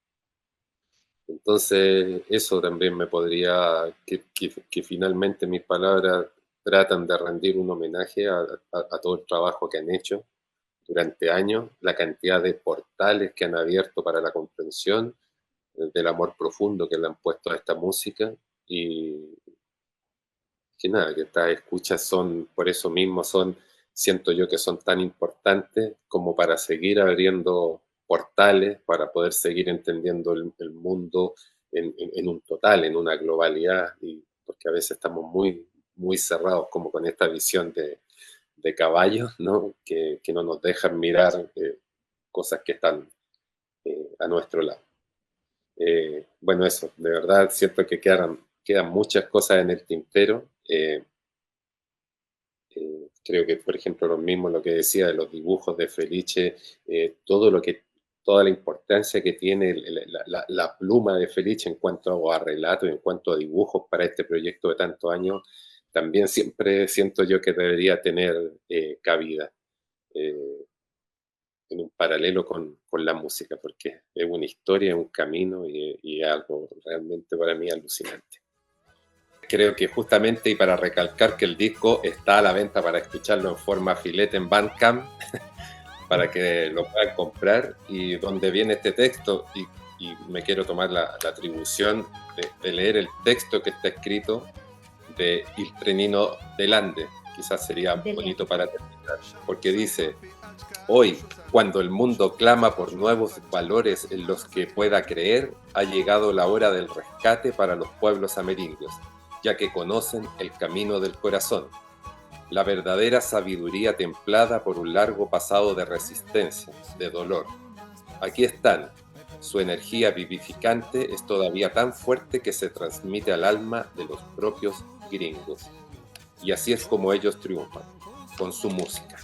Entonces, eso también me podría, que finalmente mis palabras tratan de rendir un homenaje a todo el trabajo que han hecho durante años, la cantidad de portales que han abierto para la comprensión del amor profundo que le han puesto a esta música y que nada, que estas escuchas son, por eso mismo son, siento yo que son tan importantes como para seguir abriendo portales, para poder seguir entendiendo el mundo en un total, en una globalidad, y porque a veces estamos muy cerrados como con esta visión de caballos, ¿no? Que no nos dejan mirar cosas que están a nuestro lado. Bueno, eso, de verdad siento que quedan muchas cosas en el tintero. Creo que, por ejemplo, lo mismo lo que decía de los dibujos de Felice, toda la importancia que tiene la pluma de Felice en cuanto a relatos, en cuanto a dibujos para este proyecto de tantos años, también siempre siento yo que debería tener cabida eh, en un paralelo con la música, porque es una historia, es un camino y es algo realmente para mí alucinante. creo que justamente, y para recalcar que el disco está a la venta para escucharlo en forma filete en Bandcamp, para que lo puedan comprar, y donde viene este texto, y me quiero tomar la atribución de leer el texto que está escrito de Il Trenino del Ande, quizás sería bonito para terminar, porque dice: hoy, cuando el mundo clama por nuevos valores en los que pueda creer, ha llegado la hora del rescate para los pueblos amerindios, ya que conocen el camino del corazón, la verdadera sabiduría templada por un largo pasado de resistencia, de dolor. Aquí están. Su energía vivificante es todavía tan fuerte que se transmite al alma de los propios gringos. Y así es como ellos triunfan, con su música.